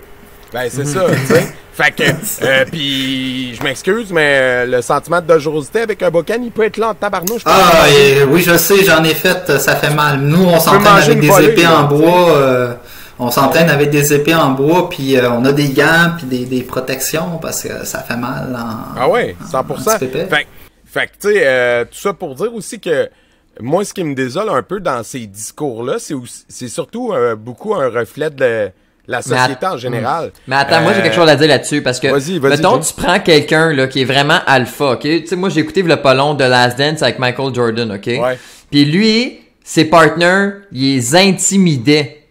Ben, c'est ça, tu sais. Fait que, puis je m'excuse, mais le sentiment de dangerosité avec un bocan, il peut être là en tabarnouche. Oui, je sais, j'en ai fait, ça fait mal. Nous, on s'entraîne avec des épées en bois. On s'entraîne avec des épées en bois, puis on a des gants, puis des protections, parce que ça fait mal. Ah ouais, 100%. Fait que tu sais, tout ça pour dire aussi que moi, ce qui me désole un peu dans ces discours-là, c'est surtout beaucoup un reflet de la société en général. Mais attends, moi j'ai quelque chose à dire là-dessus parce que mettons tu prends quelqu'un là qui est vraiment alpha, OK? Tu sais moi j'ai écouté le pas long de Last Dance avec Michael Jordan, OK? Ouais. Puis lui, ses partners, il les intimidait.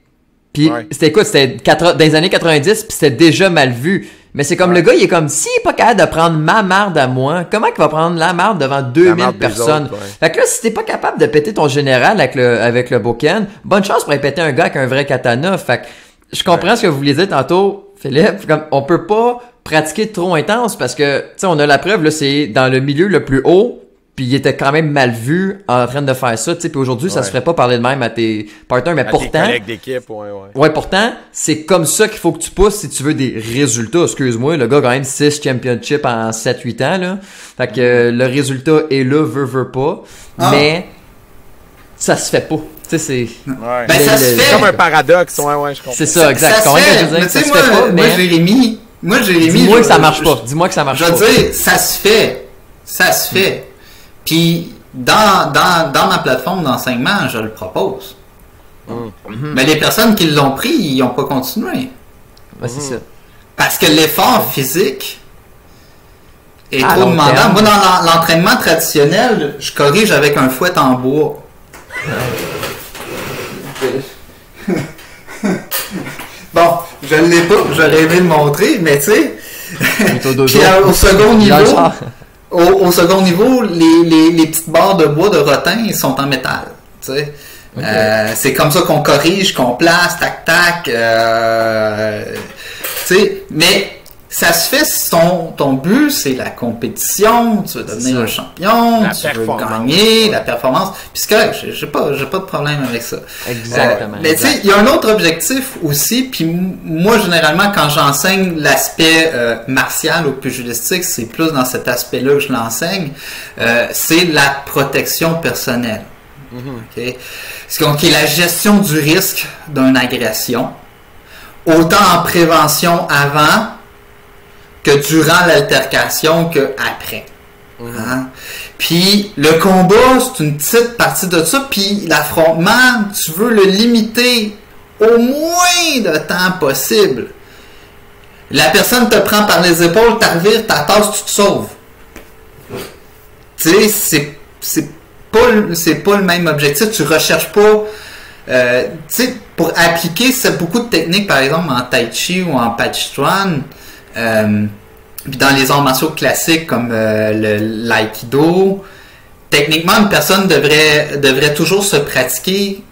Puis c'était quoi? C'était dans les années 90 puis c'était déjà mal vu. Mais c'est comme le gars, il est comme s'il est pas capable de prendre ma marde à moi, comment il va prendre la marde devant 2000 personnes? Autres, Fait que là, si t'es pas capable de péter ton général avec le bokken, bonne chance pour aller péter un gars avec un vrai katana. Fait que je comprends ce que vous vouliez dire tantôt, Philippe. Comme on peut pas pratiquer trop intense parce que, tu sais, on a la preuve, là, c'est dans le milieu le plus haut, puis il était quand même mal vu en train de faire ça, tu sais. Puis aujourd'hui, ça se ferait pas parler de même à tes partenaires, mais pourtant. Tes collègues d'équipe, ouais, pourtant, c'est comme ça qu'il faut que tu pousses si tu veux des résultats. Excuse-moi, le gars a quand même 6 championships en 7-8 ans, là. Fait que le résultat est là, veut pas. Mais ça se fait pas. Tu sais, c'est... Ouais. Ben, ça se fait. Comme un paradoxe, je comprends. C'est ça, exact. Ça se fait. Moi, Jérémy... Dis-moi que ça marche pas. Dis-moi que ça marche pas. Je veux dire, ça se fait. Ça se fait. Puis, dans ma plateforme d'enseignement, je le propose. Mais les personnes qui l'ont pris, ils n'ont pas continué. Ouais, c'est ça. Parce que l'effort physique est trop demandant. Moi, dans l'entraînement traditionnel, je corrige avec un fouet en bois. Bon, je ne l'ai pas, j'aurais aimé le montrer, mais tu sais. Puis au second niveau, au second niveau, les petites barres de bois de rotin sont en métal. Tu sais. Okay. C'est comme ça qu'on corrige, qu'on place, tac. Tu sais, mais ça se fait si ton but c'est la compétition, tu veux devenir un champion, tu veux gagner, la performance. Puis c'est correct, j'ai pas de problème avec ça. Exactement. Mais tu sais, il y a un autre objectif aussi, puis moi généralement quand j'enseigne l'aspect martial ou pugilistique, c'est plus dans cet aspect-là que je l'enseigne, c'est la protection personnelle. Okay? Donc, la gestion du risque d'une agression, autant en prévention avant que durant l'altercation que après. Hein? Puis le combat, c'est une petite partie de ça, puis l'affrontement, tu veux le limiter au moins de temps possible. La personne te prend par les épaules, t'arrives, ta tasse, tu te sauves. Tu sais, c'est pas le même objectif. Tu recherches pas... tu sais, pour appliquer beaucoup de techniques, par exemple en Tai Chi ou en Pachichuan, puis dans les arts martiaux classiques comme l'aïkido, techniquement, une personne devrait toujours se pratiquer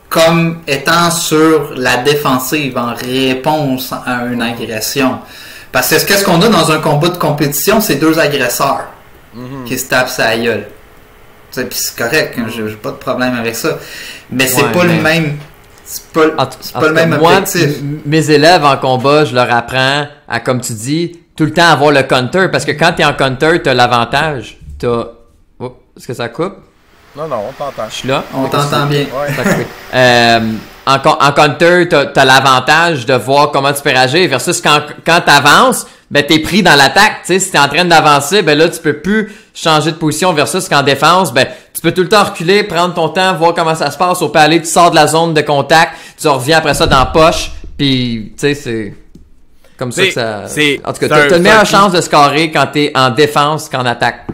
comme étant sur la défensive en réponse à une agression. Parce que qu'est-ce qu'on a dans un combat de compétition? C'est deux agresseurs qui se tapent sa gueule. Puis c'est correct, j'ai pas de problème avec ça. Mais c'est pas le même... C'est pas le même objectif. Mes élèves en combat, je leur apprends à, comme tu dis, tout le temps avoir le counter. Parce que quand t'es en counter, t'as l'avantage. t'as... Oh, est-ce que ça coupe? Non, on t'entend. Je suis là. On t'entend bien. Ouais. En counter, t'as l'avantage de voir comment tu peux réagir versus quand t'avances, ben t'es pris dans l'attaque. Tu sais, si t'es en train d'avancer, ben là tu peux plus changer de position versus qu'en défense, ben tu peux tout le temps reculer, prendre ton temps, voir comment ça se passe. Au aller, tu sors de la zone de contact, tu reviens après ça dans la poche, puis tu sais c'est comme ça que ça. En tout cas, t'as une meilleure chance de scorer quand t'es en défense qu'en attaque.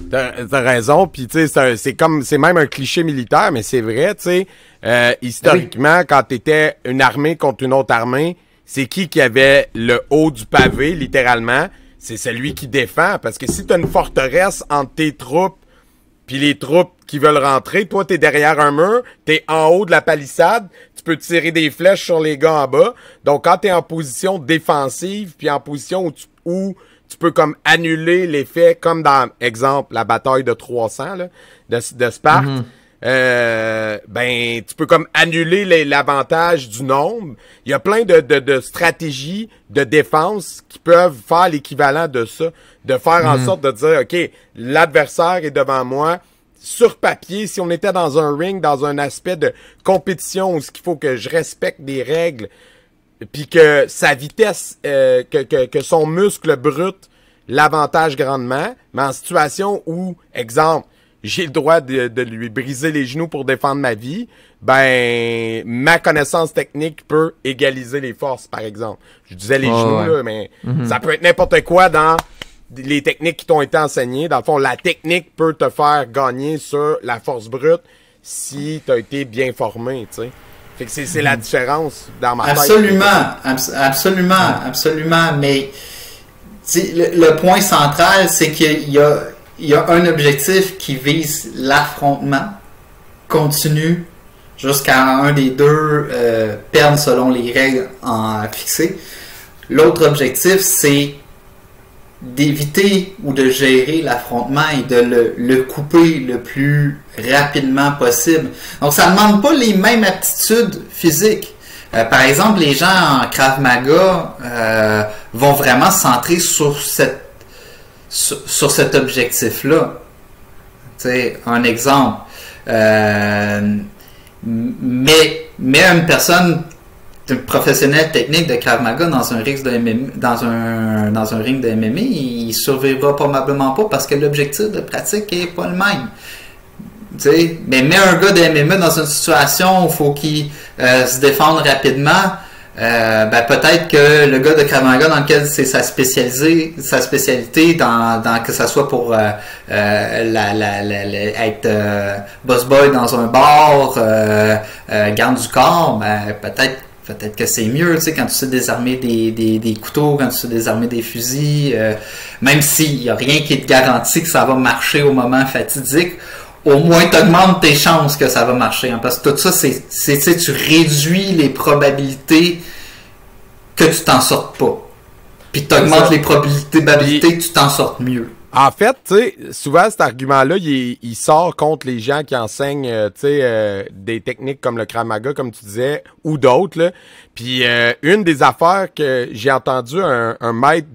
T'as raison, puis tu sais, c'est même un cliché militaire, mais c'est vrai, tu sais, historiquement, quand t'étais une armée contre une autre armée, c'est qui avait le haut du pavé, littéralement? C'est celui qui défend, parce que si t'as une forteresse entre tes troupes puis les troupes qui veulent rentrer, toi t'es derrière un mur, t'es en haut de la palissade, tu peux tirer des flèches sur les gars en bas, donc quand t'es en position défensive, puis en position où tu peux comme annuler l'effet, comme dans, exemple, la bataille de 300 là, de Sparte. Ben, tu peux comme annuler l'avantage du nombre. Il y a plein de stratégies de défense qui peuvent faire l'équivalent de ça. De faire en sorte de dire, OK, l'adversaire est devant moi. Sur papier, si on était dans un ring, dans un aspect de compétition où il faut que je respecte des règles, puis que sa vitesse, que son muscle brut l'avantage grandement, mais en situation où, exemple, j'ai le droit de lui briser les genoux pour défendre ma vie, ben ma connaissance technique peut égaliser les forces, par exemple. Je disais les genoux, là, mais ça peut être n'importe quoi dans les techniques qui t'ont été enseignées. Dans le fond, la technique peut te faire gagner sur la force brute si tu as été bien formé, tu sais. Fait que c'est la différence dans ma tête. Absolument. Mais le point central, c'est qu'il y a un objectif qui vise l'affrontement continu jusqu'à un des deux perdre selon les règles fixées. L'autre objectif, c'est d'éviter ou de gérer l'affrontement et de le couper le plus rapidement possible. Donc, ça ne demande pas les mêmes aptitudes physiques. Par exemple, les gens en Krav Maga vont vraiment se centrer sur cet objectif-là. Tu sais, un exemple. Mais une personne professionnel technique de Krav Maga dans un ring de MMA, dans un ring de MMA, il survivra probablement pas parce que l'objectif de pratique est pas le même. T'sais, mais mets un gars de MMA dans une situation où il faut qu'il se défende rapidement, ben peut-être que le gars de Krav Maga dans lequel c'est sa spécialité dans que ça soit pour être boss boy dans un bar, garde du corps, ben peut-être que c'est mieux, tu sais, quand tu sais désarmer des couteaux, quand tu sais désarmer des fusils, même s'il n'y a rien qui te garantit que ça va marcher au moment fatidique, au moins tu augmentes tes chances que ça va marcher. Hein, parce que tout ça, c'est tu réduis les probabilités que tu t'en sortes pas. Puis tu augmentes les probabilités que tu t'en sortes mieux. En fait, tu sais, souvent cet argument-là, il sort contre les gens qui enseignent, tu sais, des techniques comme le Krav Maga, comme tu disais, ou d'autres, là. Puis une des affaires que j'ai entendu un maître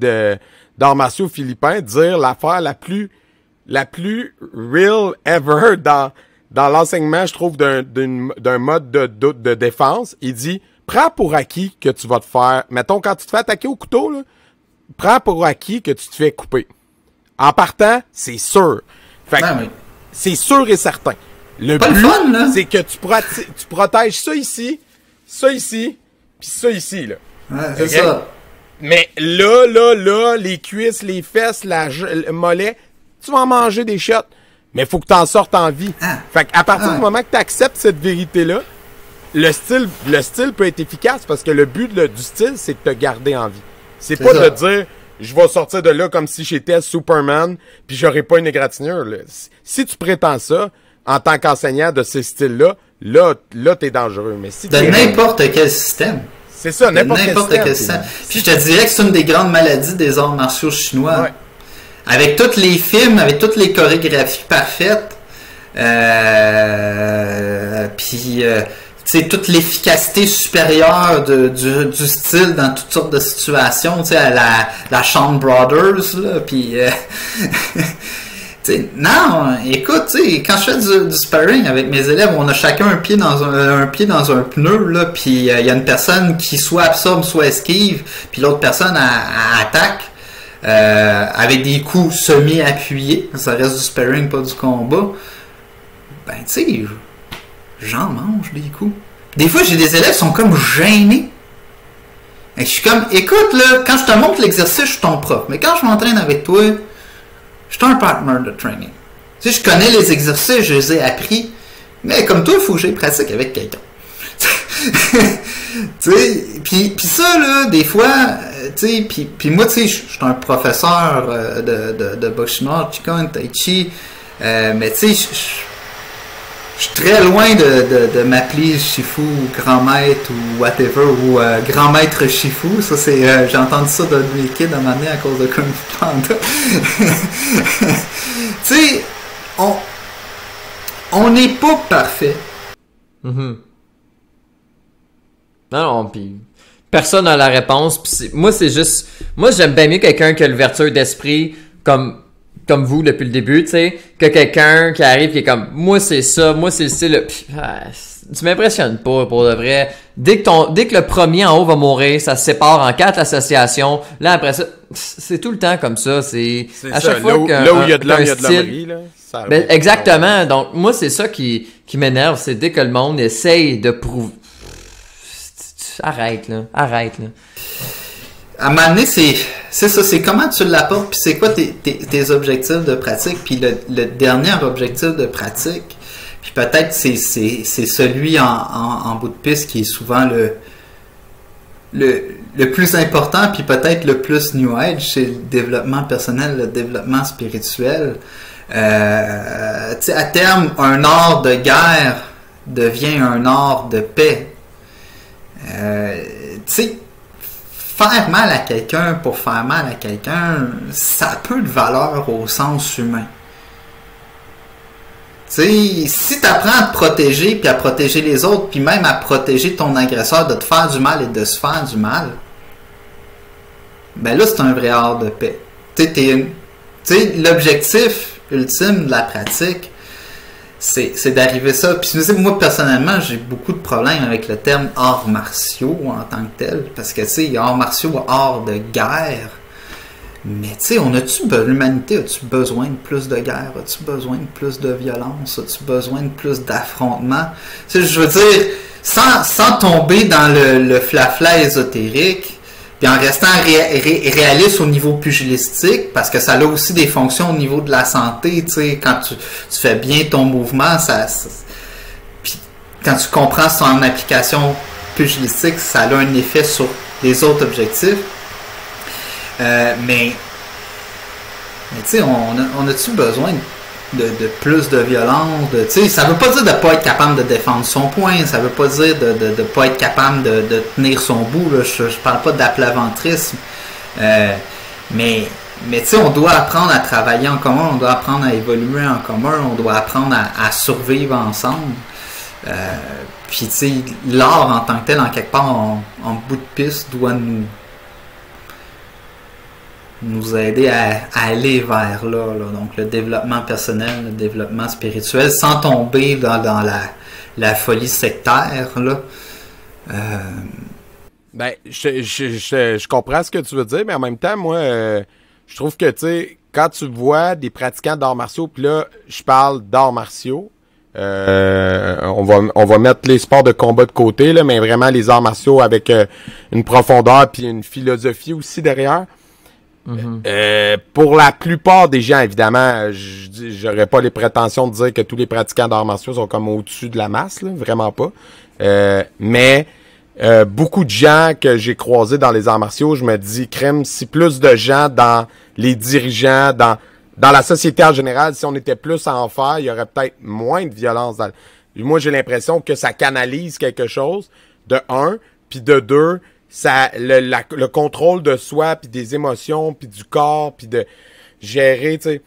d'arts martiaux philippin dire, l'affaire la plus real ever dans l'enseignement, je trouve, d'un mode de défense, il dit, prends pour acquis que tu vas te faire, mettons, quand tu te fais attaquer au couteau, là, prends pour acquis que tu te fais couper. En partant, c'est sûr. Fait que, c'est sûr et certain. Le but, c'est que tu protèges ça ici, puis ça ici, là. Ouais, c'est ça. Mais là, les cuisses, les fesses, le mollet, tu vas en manger des shots. Mais il faut que tu en sortes en vie. Fait qu'à partir du moment que tu acceptes cette vérité-là, le style peut être efficace parce que le but du style, c'est de te garder en vie. C'est pas de dire, je vais sortir de là comme si j'étais Superman puis j'aurais pas une égratignure. Là. Si tu prétends ça, en tant qu'enseignant de ces styles-là, là t'es dangereux. Mais si de n'importe quel système. C'est ça, n'importe quel système. Puis je te dirais que c'est une des grandes maladies des arts martiaux chinois. Ouais. Avec tous les films, avec toutes les chorégraphies parfaites, puis tu sais, toute l'efficacité supérieure du style dans toutes sortes de situations, tu sais, à la Shawn Brothers, là, puis T'sais, non, écoute, t'sais, quand je fais du sparring avec mes élèves, on a chacun un pied dans un pied dans un pneu, là, puis il y a une personne qui soit absorbe, soit esquive, puis l'autre personne attaque avec des coups semi-appuyés. Ça reste du sparring, pas du combat. Ben, tu sais, j'en mange des coups. Des fois, j'ai des élèves qui sont comme gênés. Et je suis comme, écoute, là, quand je te montre l'exercice, je suis ton prof. Mais quand je m'entraîne avec toi, je suis un partner de training. Tu sais, je connais les exercices, je les ai appris. Mais comme toi, il faut que j'aille pratique avec quelqu'un. Tu sais, puis ça, là, des fois, tu sais, puis moi, tu sais, je suis un professeur de boxe chinoise, Qigong, Tai Chi. Mais tu sais, je suis très loin de m'appeler Shifu, grand maître ou whatever, ou grand maître Shifu. Ça, c'est, j'ai entendu ça d'un de mes kids à un moment donné à cause de Kung Fu Panda. Tu sais, on n'est pas parfait. Mm-hmm. Non, pis personne n'a la réponse. Pis moi, c'est juste... Moi, j'aime bien mieux quelqu'un qui a l'ouverture d'esprit comme vous depuis le début, tu sais, que quelqu'un qui arrive qui est comme moi c'est ça, moi c'est le style. Tu m'impressionnes pas pour de vrai. Dès que le premier en haut va mourir, ça se sépare en 4 associations. Là après ça, c'est tout le temps comme ça. C'est à chaque fois là où il y a de l'homme, il y a de l'hommerie, là. Ben, exactement. Donc moi c'est ça qui m'énerve, c'est dès que le monde essaye de prouver. Arrête là. À un moment donné, c'est ça, c'est comment tu l'apportes, puis c'est quoi tes objectifs de pratique, puis le dernier objectif de pratique, puis peut-être c'est celui en bout de piste qui est souvent le plus important, puis peut-être le plus New Age, c'est le développement personnel, le développement spirituel. Tu sais, à terme, un art de guerre devient un art de paix. Tu sais, faire mal à quelqu'un pour faire mal à quelqu'un, ça a peu de valeur au sens humain. Tu sais, si tu apprends à te protéger, puis à protéger les autres, puis même à protéger ton agresseur de te faire du mal et de se faire du mal, ben là, c'est un vrai art de paix. Tu sais, l'objectif ultime de la pratique, c'est d'arriver à ça. Puis moi, personnellement, j'ai beaucoup de problèmes avec le terme arts martiaux en tant que tel. Parce que, tu sais, il y a arts martiaux, arts de guerre. Mais, tu sais, l'humanité, as-tu besoin de plus de guerre? As-tu besoin de plus de violence? As-tu besoin de plus d'affrontements? Tu sais, je veux dire, sans tomber dans le flafla ésotérique, puis en restant réaliste au niveau pugilistique, parce que ça a aussi des fonctions au niveau de la santé, tu sais, quand tu fais bien ton mouvement, puis quand tu comprends son application pugilistique, ça a un effet sur les autres objectifs. Mais tu sais, on a-tu besoin de plus de violence? Tu sais, ça veut pas dire de pas être capable de défendre son point, ça veut pas dire de pas être capable de tenir son bout, là. Je parle pas d'aplaventrisme, mais tu sais, on doit apprendre à travailler en commun, on doit apprendre à évoluer en commun, on doit apprendre à survivre ensemble. Puis tu sais, l'art en tant que tel, en quelque part, en bout de piste, doit nous aider à aller vers là. Donc le développement personnel, le développement spirituel, sans tomber dans la folie sectaire, là. Ben, je comprends ce que tu veux dire, mais en même temps, moi, je trouve que, tu sais, quand tu vois des pratiquants d'arts martiaux, puis là, je parle d'arts martiaux, on va mettre les sports de combat de côté, là, mais vraiment les arts martiaux avec une profondeur puis une philosophie aussi derrière. Mm-hmm. Pour la plupart des gens, évidemment, j'aurais pas les prétentions de dire que tous les pratiquants d'arts martiaux sont comme au-dessus de la masse, là, vraiment pas. Mais beaucoup de gens que j'ai croisés dans les arts martiaux, je me dis, crème, si plus de gens dans les dirigeants, dans la société en général, si on était plus à en faire, il y aurait peut-être moins de violence. Moi, j'ai l'impression que ça canalise quelque chose, de un, puis de deux, ça, le contrôle de soi, puis des émotions, puis du corps, puis de gérer, tu sais,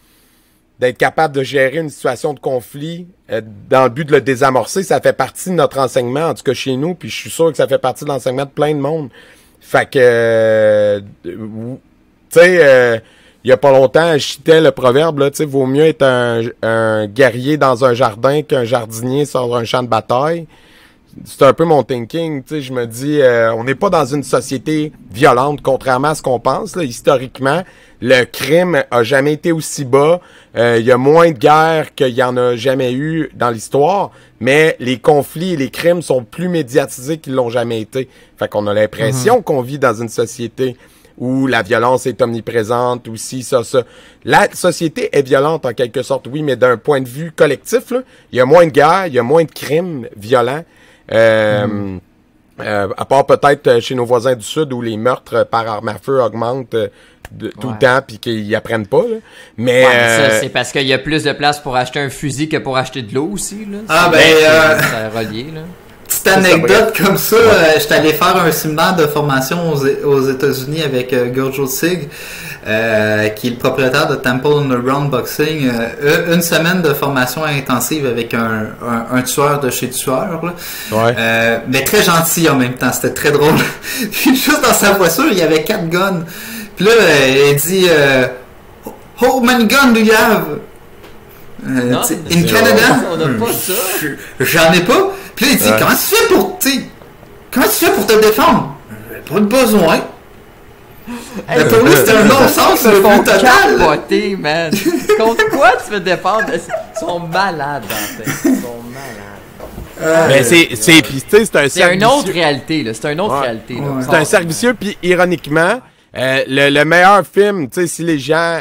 d'être capable de gérer une situation de conflit dans le but de le désamorcer, ça fait partie de notre enseignement, en tout cas chez nous, puis je suis sûr que ça fait partie de l'enseignement de plein de monde. Fait que, tu sais, il y a pas longtemps, je citais le proverbe, là, tu sais, vaut mieux être un guerrier dans un jardin qu'un jardinier sur un champ de bataille. C'est un peu mon thinking, tu sais, je me dis, on n'est pas dans une société violente, contrairement à ce qu'on pense, là. Historiquement, le crime a jamais été aussi bas, il y a moins de guerres qu'il y en a jamais eu dans l'histoire, mais les conflits et les crimes sont plus médiatisés qu'ils l'ont jamais été. Fait qu'on a l'impression qu'on vit dans une société où la violence est omniprésente, aussi ça. La société est violente en quelque sorte, oui, mais d'un point de vue collectif, là, il y a moins de guerres, il y a moins de crimes violents. À part peut-être chez nos voisins du Sud où les meurtres par arme à feu augmentent tout le temps puis qu'ils apprennent pas. Là. Mais ça, c'est parce qu'il y a plus de place pour acheter un fusil que pour acheter de l'eau aussi. Là. C'est relié, là. Petite anecdote comme ça, j'étais allé faire un séminaire de formation aux États-Unis avec Gurjo Sig, qui est le propriétaire de Temple Underground Boxing. Une semaine de formation intensive avec un tueur de chez tueur, là. Ouais. Mais très gentil en même temps, c'était très drôle. Juste dans sa voiture, il y avait 4 guns. Puis là, il dit How many guns do you have? Non, in Canada? On n'a pas ça. J'en ai pas. Puis là, il dit, comment tu fais pour te défendre? Pas de besoin. Hey, pour lui, c'était un non-sens le plus total. Capoté, man. Contre quoi tu veux défendre? Ils sont malades, en fait. Ils sont malades. Mais c'est une autre réalité, là. C'est une autre réalité, là. C'est un cercle vicieux, puis ironiquement, le meilleur film, tu sais, si les gens,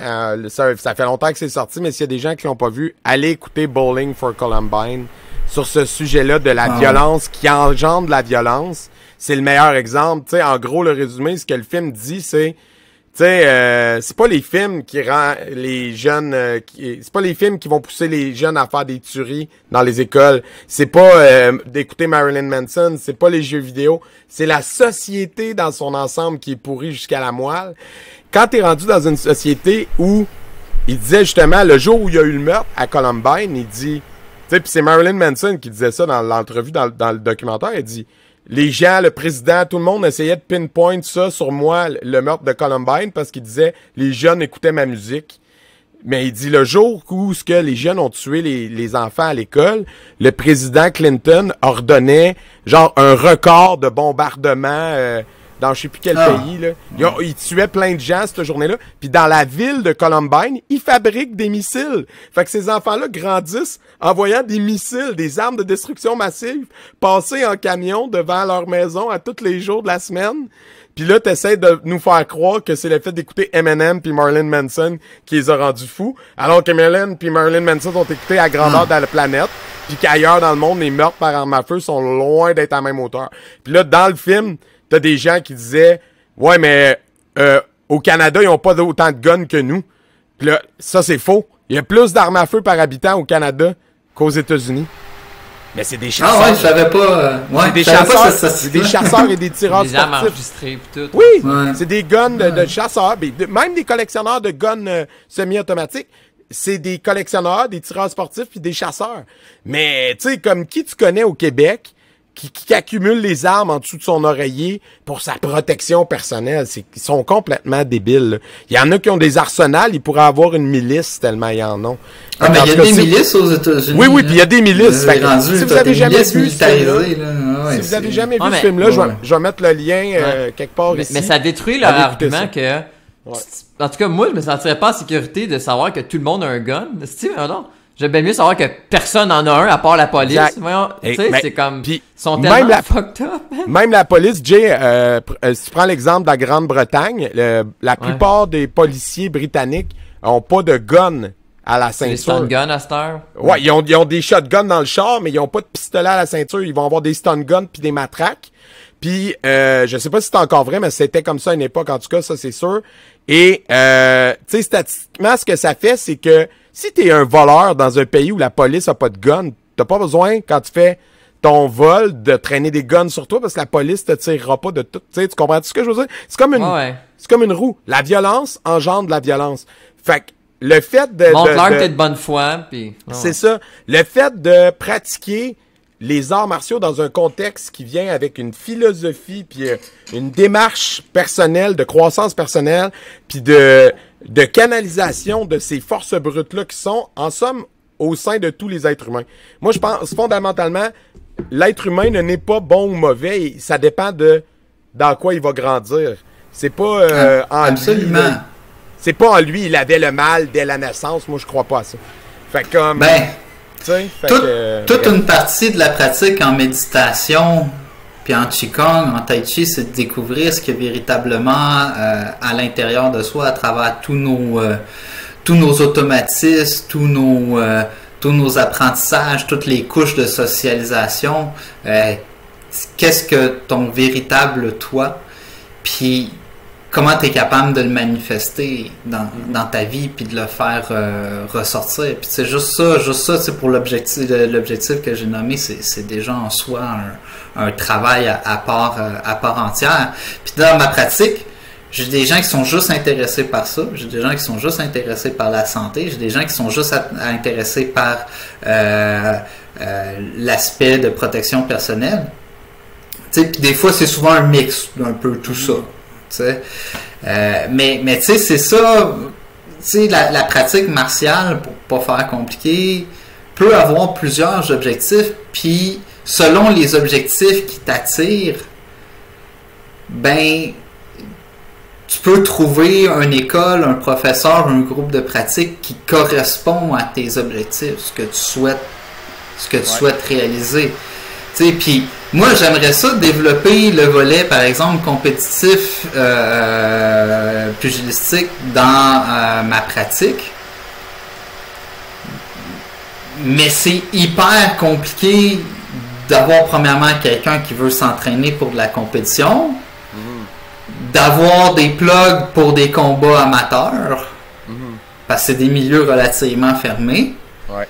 ça fait longtemps que c'est sorti, mais s'il y a des gens qui l'ont pas vu, allez écouter Bowling for Columbine sur ce sujet-là de la violence qui engendre la violence. C'est le meilleur exemple. Tu sais, en gros, le résumé, ce que le film dit, c'est, tu sais, c'est pas les films qui rendent les jeunes, c'est pas les films qui vont pousser les jeunes à faire des tueries dans les écoles. C'est pas d'écouter Marilyn Manson, c'est pas les jeux vidéo. C'est la société dans son ensemble qui est pourrie jusqu'à la moelle. Quand t'es rendu dans une société où, il disait justement, le jour où il y a eu le meurtre à Columbine, il dit, tu sais, puis c'est Marilyn Manson qui disait ça dans l'entrevue, dans le documentaire, il dit, les gens, le président, tout le monde essayait de pinpoint ça sur moi, le meurtre de Columbine, parce qu'il disait, les jeunes écoutaient ma musique. Mais il dit, le jour où ce que les jeunes ont tué les enfants à l'école, le président Clinton ordonnait, genre, un record de bombardement, dans je sais plus quel pays, là. Il tuait plein de gens cette journée-là. Puis dans la ville de Columbine, ils fabriquent des missiles. Fait que ces enfants-là grandissent en voyant des missiles, des armes de destruction massive passer en camion devant leur maison à tous les jours de la semaine. Puis là, t'essaies de nous faire croire que c'est le fait d'écouter Eminem puis Marilyn Manson qui les a rendus fous, alors qu'Eminem puis Marilyn Manson sont écoutés à grandeur de la planète, puis qu'ailleurs dans le monde, les meurtres par arme à feu sont loin d'être à la même hauteur. Puis là, dans le film, t'as des gens qui disaient « Ouais, mais au Canada, ils ont pas autant de guns que nous. » Puis là, ça, c'est faux. Il y a plus d'armes à feu par habitant au Canada qu'aux États-Unis. Mais c'est des chasseurs. Ah ouais, je savais pas. C'est des chasseurs, c'est des chasseurs et des tireurs des armes sportifs. enregistrées pis tout. Oui, c'est des guns de chasseurs. Même des collectionneurs de guns semi-automatiques. C'est des collectionneurs, des tireurs sportifs puis des chasseurs. Mais, tu sais, comme qui tu connais au Québec qui accumule les armes en dessous de son oreiller pour sa protection personnelle. Ils sont complètement débiles. Là. Il y en a qui ont des arsenals, ils pourraient avoir une milice tellement ils en ont. Ah, mais il y a des milices aux États-Unis. Oui, puis il y a des milices. Si vous avez jamais vu ce film-là, si vous avez jamais vu ce film-là, je vais mettre le lien quelque part ici. Mais ça détruit leur argument que... En tout cas, moi, je me sentirais pas en sécurité de savoir que tout le monde a un gun. Non. J'aime bien mieux savoir que personne en a un à part la police. Voyons, tu sais, c'est comme... Ils sont tellement fucked up. Même la police, Jay, si tu prends l'exemple de la Grande-Bretagne, la plupart des policiers britanniques ont pas de gun à la ceinture. Des stun guns à cette heure? Ouais, ils ont des shotguns dans le char, mais ils ont pas de pistolet à la ceinture. Ils vont avoir des stun guns puis des matraques. Puis, je sais pas si c'est encore vrai, mais c'était comme ça à une époque, en tout cas, ça c'est sûr. Et, tu sais, statistiquement, ce que ça fait, c'est que si t'es un voleur dans un pays où la police a pas de gun, t'as pas besoin, quand tu fais ton vol, de traîner des guns sur toi parce que la police te tirera pas de tout. Tu sais, tu comprends ce que je veux dire? C'est comme c'est comme une roue. La violence engendre la violence. Fait que le fait de... Montre-leur que t'es de bonne foi, puis... C'est ça. Le fait de pratiquer les arts martiaux dans un contexte qui vient avec une philosophie puis une démarche personnelle, de croissance personnelle, puis de canalisation de ces forces brutes-là qui sont, en somme, au sein de tous les êtres humains. Moi, je pense, fondamentalement, l'être humain ne n'est pas bon ou mauvais, et ça dépend de dans quoi il va grandir. C'est pas absolument. Lui, c'est pas en lui, il avait le mal dès la naissance. Moi, je crois pas à ça. Fait que comme... toute une partie de la pratique en méditation, puis en Qigong, en Tai Chi, c'est de découvrir ce qu'il y a véritablement à l'intérieur de soi, à travers tous nos automatismes, tous nos apprentissages, toutes les couches de socialisation. Qu'est-ce que ton véritable toi, puis comment tu es capable de le manifester dans ta vie, puis de le faire ressortir. Puis c'est juste ça, c'est pour l'objectif que j'ai nommé, c'est déjà en soi un travail à part entière. Puis dans ma pratique, j'ai des gens qui sont juste intéressés par ça, j'ai des gens qui sont juste intéressés par la santé, j'ai des gens qui sont juste intéressés par l'aspect de protection personnelle. Puis des fois, c'est souvent un mix d'un peu tout ça. Mais tu sais, c'est ça. Tu sais, la pratique martiale, pour pas faire compliqué, peut avoir plusieurs objectifs. Puis, selon les objectifs qui t'attirent, ben, tu peux trouver une école, un professeur, un groupe de pratique qui correspond à tes objectifs, ce que tu souhaites réaliser. Tu sais, puis moi, j'aimerais ça développer le volet, par exemple, compétitif, pugilistique dans ma pratique. Mais c'est hyper compliqué d'avoir, premièrement, quelqu'un qui veut s'entraîner pour de la compétition, d'avoir des plugs pour des combats amateurs, parce que c'est des milieux relativement fermés. Ouais.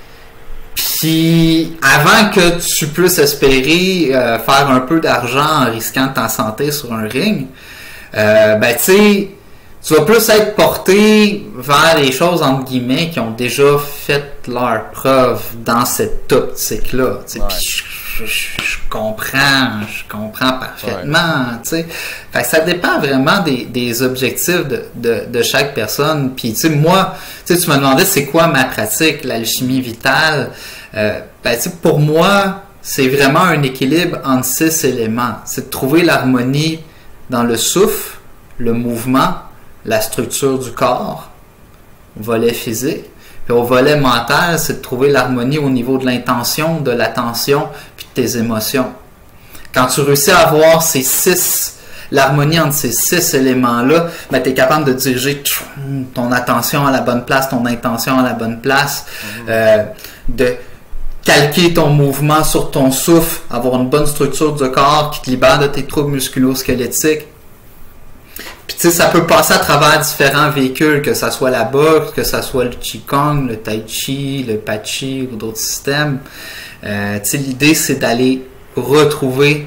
Puis, avant que tu puisses espérer faire un peu d'argent en risquant ta santé sur un ring, ben tu sais, tu vas plus être porté vers les choses, entre guillemets, qui ont déjà fait leur preuve dans cette optique-là. Ouais. Puis je comprends parfaitement. Ouais. Fait que ça dépend vraiment des objectifs de chaque personne. Puis tu sais, moi, tu me demandais c'est quoi ma pratique, l'alchimie vitale. Ben, pour moi, c'est vraiment un équilibre entre 6 éléments. C'est de trouver l'harmonie dans le souffle, le mouvement, la structure du corps, volet physique. Puis au volet mental, c'est de trouver l'harmonie au niveau de l'intention, de l'attention, puis de tes émotions. Quand tu réussis à avoir l'harmonie entre ces 6 éléments-là, ben, tu es capable de diriger ton attention à la bonne place, ton intention à la bonne place, de calquer ton mouvement sur ton souffle, avoir une bonne structure du corps qui te libère de tes troubles musculo-squelettiques. Puis tu sais, ça peut passer à travers différents véhicules, que ça soit la boxe, que ça soit le Qigong, le Tai Chi, le Pachi ou d'autres systèmes. Tu sais, l'idée, c'est d'aller retrouver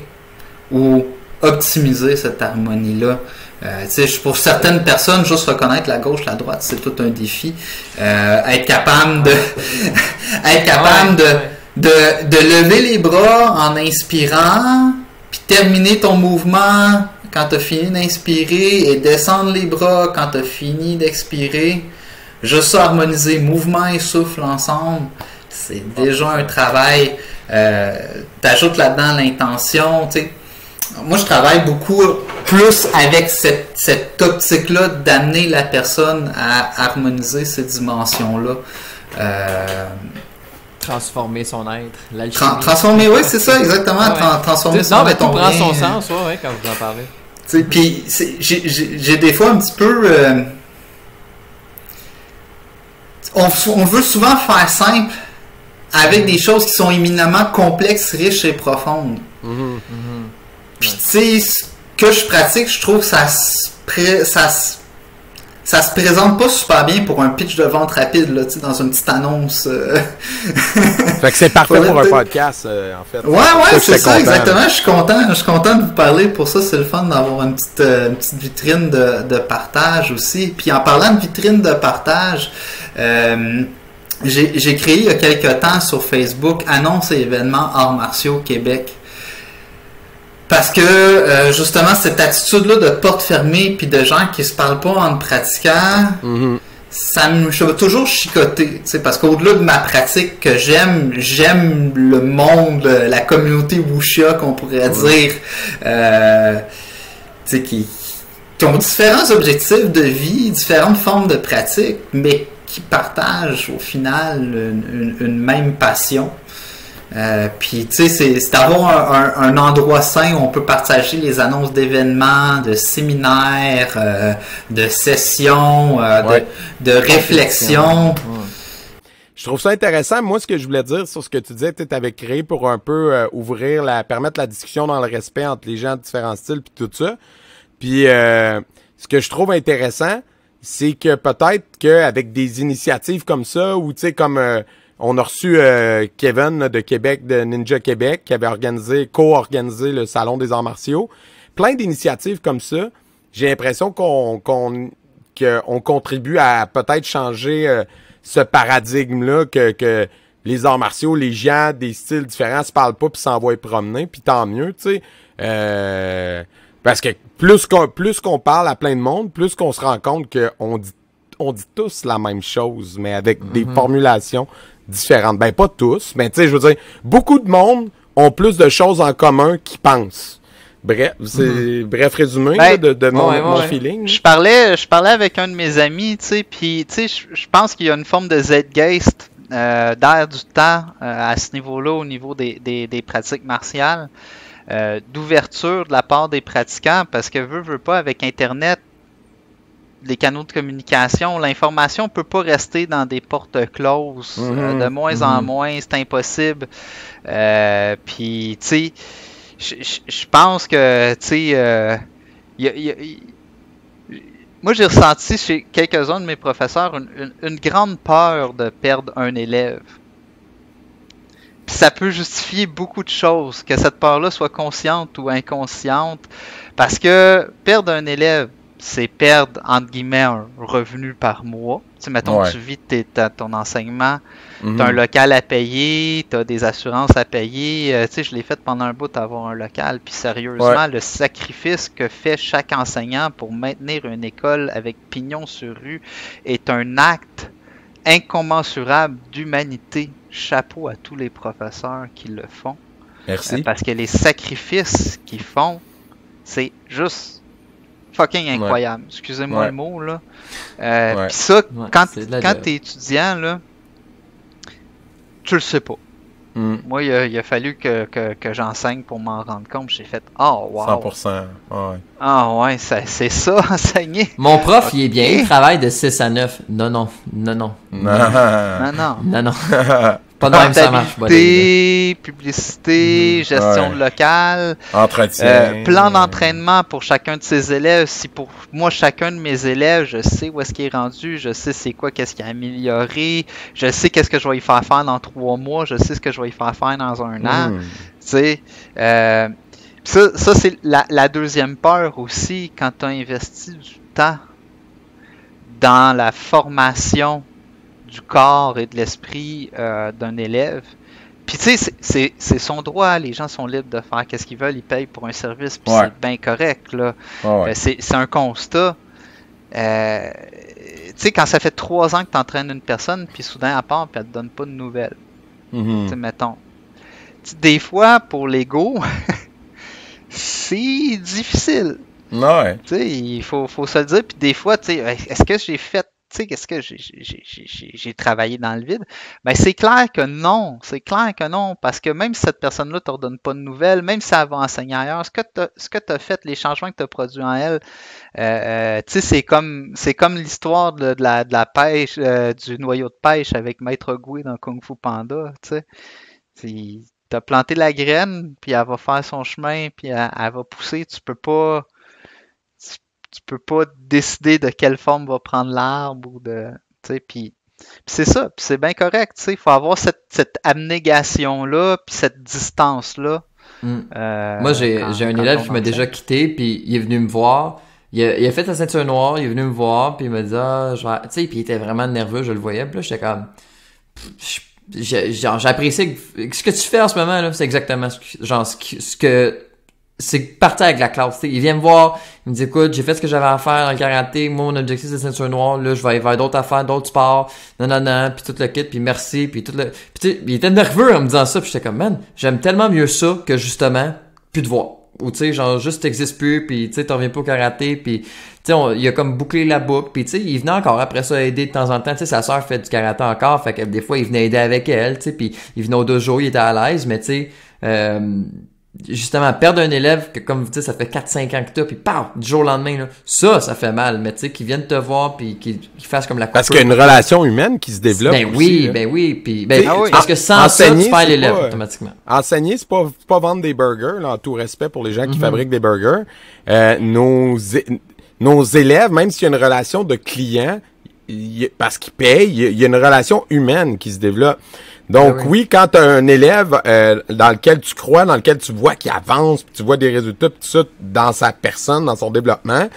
ou optimiser cette harmonie-là. Tu sais, pour certaines personnes, juste reconnaître la gauche, la droite, c'est tout un défi. Être capable de lever les bras en inspirant, puis terminer ton mouvement quand tu as fini d'inspirer et descendre les bras quand tu as fini d'expirer. Juste ça, harmoniser mouvement et souffle ensemble, c'est déjà un travail. T'ajoutes là-dedans l'intention, tu sais. Moi, je travaille beaucoup plus avec cette optique-là d'amener la personne à harmoniser ces dimensions-là. Transformer son être. Transformer, oui, c'est ça, exactement. Ouais. Transformer son être. Tout prend son sens, quand vous en parlez. Puis, j'ai des fois un petit peu... on veut souvent faire simple avec des choses qui sont éminemment complexes, riches et profondes. Puis, tu sais, ce que je pratique, je trouve que ça se présente pas super bien pour un pitch de vente rapide, là, tu sais, dans une petite annonce. Fait que c'est parfait pour un podcast, en fait. Ouais, c'est ça, exactement. Je suis content de vous parler. Pour ça, c'est le fun d'avoir une petite vitrine de partage aussi. Puis, en parlant de vitrine de partage, j'ai créé il y a quelques temps sur Facebook annonces et événements arts martiaux Québec. Parce que justement cette attitude-là de porte fermée puis de gens qui se parlent pas en pratiquant, ça me toujours chicoté, tu sais, parce qu'au-delà de ma pratique que j'aime le monde, la communauté wuxia qu'on pourrait dire, tu sais, qui ont différents objectifs de vie, différentes formes de pratique, mais qui partagent au final une même passion. Puis tu sais, c'est d'avoir un endroit sain où on peut partager les annonces d'événements, de séminaires, de sessions, de réflexions. Je trouve ça intéressant. Moi, ce que je voulais dire sur ce que tu disais, tu avais créé pour un peu permettre la discussion dans le respect entre les gens de différents styles puis tout ça. Puis ce que je trouve intéressant, c'est que peut-être qu'avec des initiatives comme ça, ou tu sais, comme on a reçu Kevin de Québec, de Ninja Québec, qui avait co-organisé le Salon des arts martiaux. Plein d'initiatives comme ça. J'ai l'impression qu'on contribue à peut-être changer ce paradigme-là que les arts martiaux, les gens des styles différents se parlent pas puis s'envoient promener, puis tant mieux, tu sais. Parce que plus qu'on parle à plein de monde, plus qu'on se rend compte qu'on dit tous la même chose, mais avec des formulations différentes. Ben, pas tous, mais tu sais, je veux dire, beaucoup de monde ont plus de choses en commun qu'ils pensent. Bref, bref résumé de mon feeling. Je parlais avec un de mes amis, tu sais, puis tu sais, je pense qu'il y a une forme de zeitgeist, d'air du temps à ce niveau-là, au niveau des pratiques martiales, d'ouverture de la part des pratiquants, parce que veut pas, avec Internet, les canaux de communication, l'information peut pas rester dans des portes closes, de moins en moins, c'est impossible. Puis, tu sais, je pense que, tu sais, moi j'ai ressenti chez quelques-uns de mes professeurs une grande peur de perdre un élève. Puis ça peut justifier beaucoup de choses, que cette peur-là soit consciente ou inconsciente, parce que perdre un élève, c'est perdre, entre guillemets, un revenu par mois. Tu sais, mettons que tu vis ton enseignement, tu as un local à payer, tu as des assurances à payer. Tu sais, je l'ai fait pendant un bout d'avoir un local. Puis sérieusement, le sacrifice que fait chaque enseignant pour maintenir une école avec pignon sur rue est un acte incommensurable d'humanité. Chapeau à tous les professeurs qui le font. Merci. Parce que les sacrifices qu'ils font, c'est juste fucking incroyable. Excusez-moi le mot, là. Puis ça, quand t'es étudiant, là, tu le sais pas. Moi, il a fallu que j'enseigne pour m'en rendre compte. J'ai fait, oh, wow. 100%. Ah ouais, c'est ça, enseigner. Mon prof, il est bien, il travaille de 6 à 9. Non. Pas de même, ça marche. Publicité, gestion de local, entretien, plan d'entraînement pour chacun de ses élèves. Si pour moi, chacun de mes élèves, je sais où est-ce qu'il est rendu, je sais c'est quoi, qu'est-ce qu'il a amélioré, je sais qu'est-ce que je vais y faire dans 3 mois, je sais ce que je vais y faire dans un an. Tu sais, ça c'est la deuxième peur aussi, quand tu as investi du temps dans la formation du corps et de l'esprit d'un élève. Puis tu sais, c'est son droit, les gens sont libres de faire qu'est-ce qu'ils veulent, ils payent pour un service, puis c'est bien correct, là. C'est un constat. Tu sais, quand ça fait 3 ans que tu entraînes une personne, puis soudain elle part, puis elle te donne pas de nouvelles. Tu sais, mettons. Des fois, pour l'ego, c'est difficile. Tu sais, il faut se le dire, puis des fois, tu sais, est-ce que j'ai fait qu'est-ce que j'ai travaillé dans le vide? Ben, c'est clair que non. C'est clair que non. Parce que même si cette personne-là ne te redonne pas de nouvelles, même si elle va enseigner ailleurs, ce que tu as fait, les changements que tu as produits en elle, c'est comme l'histoire de la pêche, du noyau de pêche avec Maître Goué dans Kung Fu Panda. Tu as planté la graine, puis elle va faire son chemin, puis elle va pousser. Tu peux pas décider de quelle forme va prendre l'arbre ou de, tu sais, puis c'est ça, puis c'est bien correct, tu sais, il faut avoir cette abnégation-là, puis cette distance-là. Moi, j'ai un élève qui m'a déjà quitté, puis il est venu me voir, il a fait sa ceinture noire, il est venu me voir, puis il m'a dit, tu sais, puis il était vraiment nerveux, je le voyais, puis là, j'étais comme, j'apprécie ce que tu fais en ce moment là, c'est exactement ce que c'est parti avec la classe. Il vient me voir, il me dit écoute, j'ai fait ce que j'avais à faire dans le karaté, moi mon objectif c'est ceinture noire, là je vais aller vers d'autres affaires, d'autres sports, non, puis tout le kit, puis merci, puis tout le. Puis il était nerveux en me disant ça, puis j'étais comme man, j'aime tellement mieux ça que justement plus de voir. Ou tu sais, genre juste t'existes plus, puis tu sais, t'en reviens pas au karaté, puis tu sais, il a comme bouclé la boucle, puis tu sais, il venait encore après ça aider de temps en temps, tu sais, sa sœur fait du karaté encore, fait que des fois il venait aider avec elle, tu sais, puis il venait au dojo, il était à l'aise, mais tu sais, justement, perdre un élève que comme tu sais, ça fait 4-5 ans que t'as, puis paf, du jour au lendemain, là, ça fait mal, mais tu sais, qu'ils viennent te voir, puis qu'ils fassent comme la coupure. Parce qu'il y a une relation humaine qui se développe aussi, puis parce que sans ça, tu perds l'élève automatiquement. Enseigner, c'est pas vendre des burgers, là, en tout respect pour les gens qui fabriquent des burgers. Nos élèves, même s'il y a une relation de client, parce qu'ils payent, il y a une relation humaine qui se développe. Donc oui, quand tu as un élève dans lequel tu crois, dans lequel tu vois qu'il avance, puis tu vois des résultats, puis tout ça dans sa personne, dans son développement,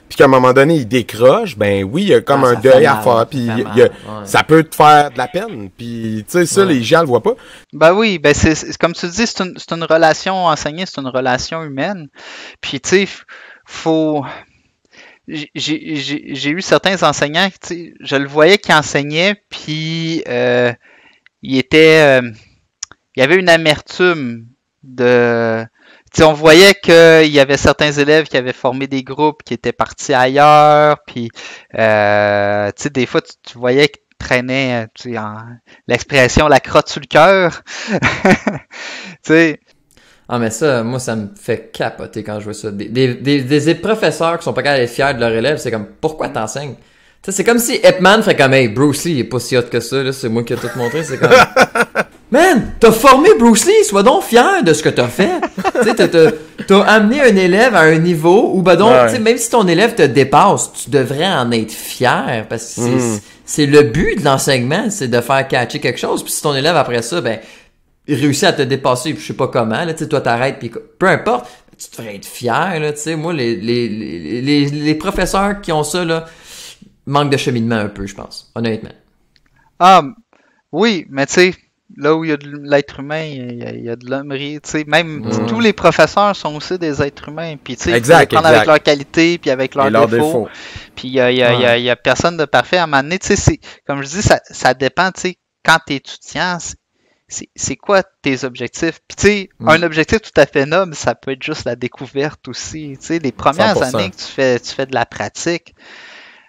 puis qu'à un moment donné, il décroche, ben oui, il y a comme un deuil à faire, puis ça peut te faire de la peine, puis tu sais, ça, les gens le voient pas. Ben oui, ben c'est comme tu dis, c'est une relation enseignée, c'est une relation humaine, puis tu sais, faut... J'ai eu certains enseignants, tu sais, je le voyais qui enseignaient, puis il y avait une amertume de... Tu sais, on voyait qu'il y avait certains élèves qui avaient formé des groupes qui étaient partis ailleurs, puis tu sais, des fois, tu voyais qu'ils traînaient, tu sais, l'expression « la crotte sur le cœur ». Tu sais... Ah, mais ça, moi, ça me fait capoter quand je vois ça. Des professeurs qui sont pas capables d'être fiers de leurs élèves, c'est comme, pourquoi t'enseignes? Tu sais, c'est comme si Epman fait comme, hey, Bruce Lee, il est pas si hot que ça, là, c'est moi qui ai tout montré, c'est comme, man, t'as formé Bruce Lee, sois donc fier de ce que t'as fait. Tu sais, t'as amené un élève à un niveau où, ben donc, tu sais, même si ton élève te dépasse, tu devrais en être fier, parce que c'est le but de l'enseignement, c'est de faire catcher quelque chose, puis si ton élève, après ça, ben, il réussit à te dépasser, puis je sais pas comment, là, tu sais, toi t'arrêtes, puis peu importe, tu devrais être fier, là, tu sais, moi, les professeurs qui ont ça, là, manquent de cheminement un peu, je pense, honnêtement. Ah, oui, mais tu sais, là où il y a de l'être humain, il y a de l'hommerie, tu sais, même tous les professeurs sont aussi des êtres humains, puis tu sais, il faut les prendre avec leurs qualités, puis avec leurs défauts, puis il y a personne de parfait à m'amener, tu sais, c'est, comme je dis, ça dépend, tu sais, quand t'es étudiant, c'est quoi tes objectifs? Puis tu sais, un objectif tout à fait noble, ça peut être juste la découverte aussi, tu sais, les premières 100%. Années que tu fais de la pratique,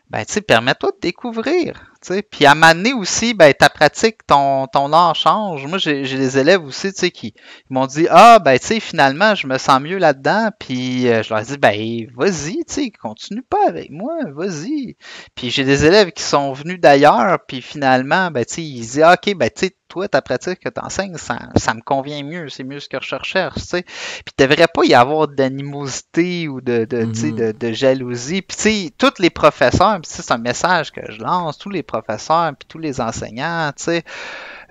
ben tu sais, permets-toi de découvrir, tu sais, puis à m'amener aussi, ben ta pratique, ton art change. Moi, j'ai des élèves aussi, tu sais, qui m'ont dit, ben tu sais, finalement, je me sens mieux là-dedans, puis je leur dis, ben vas-y, tu sais, continue pas avec moi, vas-y. Puis j'ai des élèves qui sont venus d'ailleurs, puis finalement, ben tu sais, ils disent, ok, ben tu sais, toi, ta pratique que tu enseignes, ça me convient mieux, c'est mieux ce que je recherche, tu sais. Puis il devrait pas y avoir d'animosité ou de jalousie. Puis tu sais, tous les professeurs, puis c'est un message que je lance, tous les professeurs, puis tous les enseignants, tu sais.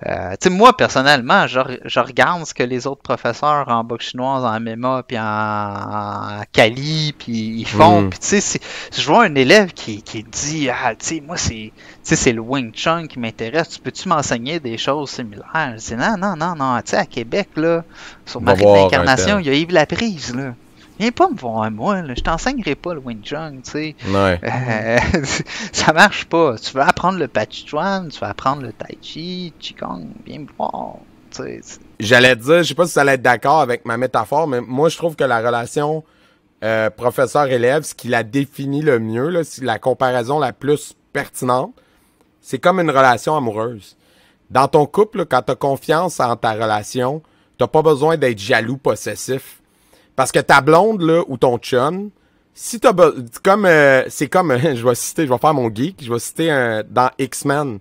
Tu sais, moi, personnellement, je regarde ce que les autres professeurs en boxe chinoise, en MMA, puis en Kali, puis ils font. Puis tu sais, je vois un élève qui dit, tu sais, moi, c'est le Wing Chun qui m'intéresse, tu peux-tu m'enseigner des choses similaires? Je dis, non, tu sais, à Québec, là, sur Marie de l'Incarnation, il y a Yves Laprise, là. Viens pas me voir, moi, là. Je t'enseignerai pas le Wing Chun, tu sais. Ouais. Ça marche pas. Tu veux apprendre le Pachuan, tu veux apprendre le Tai Chi, Qigong, viens me voir, tu sais. J'allais te dire, je sais pas si ça allait être d'accord avec ma métaphore, mais moi, je trouve que la relation professeur-élève, ce qui la définit le mieux, là, c'est la comparaison la plus pertinente, c'est comme une relation amoureuse. Dans ton couple, là, quand t'as confiance en ta relation, t'as pas besoin d'être jaloux, possessif. Parce que ta blonde, là, ou ton chum, si t'as c'est comme, je vais faire mon geek, je vais citer dans X-Men.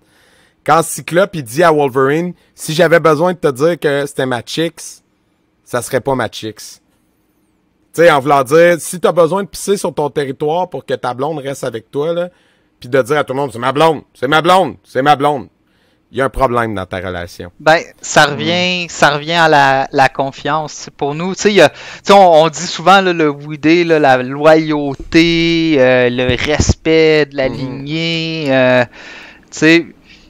Quand Cyclope, il dit à Wolverine, si j'avais besoin de te dire que c'était ma chicks, ça serait pas ma chicks. Tu sais, en voulant dire, si t'as besoin de pisser sur ton territoire pour que ta blonde reste avec toi, là, puis de dire à tout le monde, c'est ma blonde, c'est ma blonde, c'est ma blonde. Il y a un problème dans ta relation. Ben, ça revient à la confiance. Pour nous, tu sais, on dit souvent là, le Woodé, là, la loyauté, le respect de la lignée. Tu sais,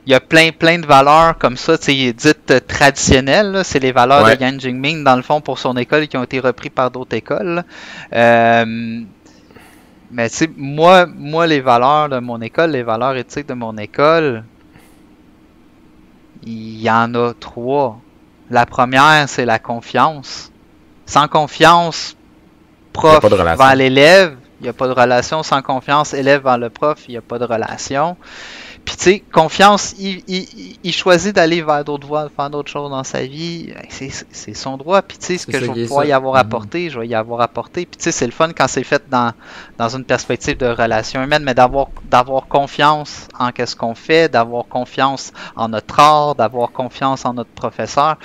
il y a plein de valeurs comme ça, dites traditionnelles. Là. C'est les valeurs de Yang Jingming, dans le fond, pour son école, qui ont été repris par d'autres écoles. Mais tu sais, moi, les valeurs de mon école, les valeurs éthiques de mon école, il y en a 3. La première, c'est la confiance. Sans confiance, prof vers l'élève, il n'y a pas de relation. Sans confiance, élève vers le prof, il n'y a pas de relation. Puis tu sais, confiance, il choisit d'aller vers d'autres voies, de faire d'autres choses dans sa vie. C'est son droit. Puis tu sais, ce que je vais pouvoir y avoir apporté, je vais y avoir apporté. Puis tu sais, c'est le fun quand c'est fait dans une perspective de relation humaine, mais d'avoir confiance en ce qu'on fait, d'avoir confiance en notre art, d'avoir confiance en notre professeur.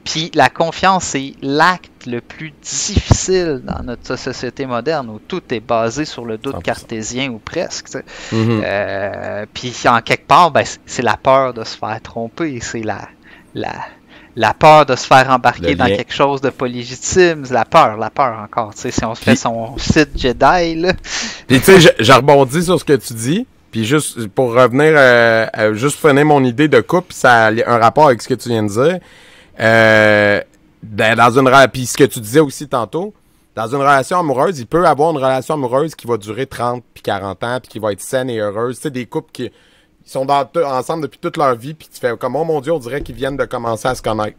Puis la confiance, c'est l'acte le plus difficile dans notre société moderne où tout est basé sur le doute 100%. Cartésien ou presque. Puis en quelque part, ben, c'est la peur de se faire tromper, c'est la peur de se faire embarquer dans quelque chose de pas légitime, la peur encore. Si on se fait son site Jedi, là. Puis tu sais, je rebondis sur ce que tu dis. Puis juste pour revenir, juste finir mon idée de couple, ça a un rapport avec ce que tu viens de dire. Puis ce que tu disais aussi tantôt, dans une relation amoureuse, il peut avoir une relation amoureuse qui va durer 30 puis 40 ans, puis qui va être saine et heureuse. Tu sais, des couples qui sont ensemble depuis toute leur vie, puis tu fais comme, oh mon Dieu, on dirait qu'ils viennent de commencer à se connaître.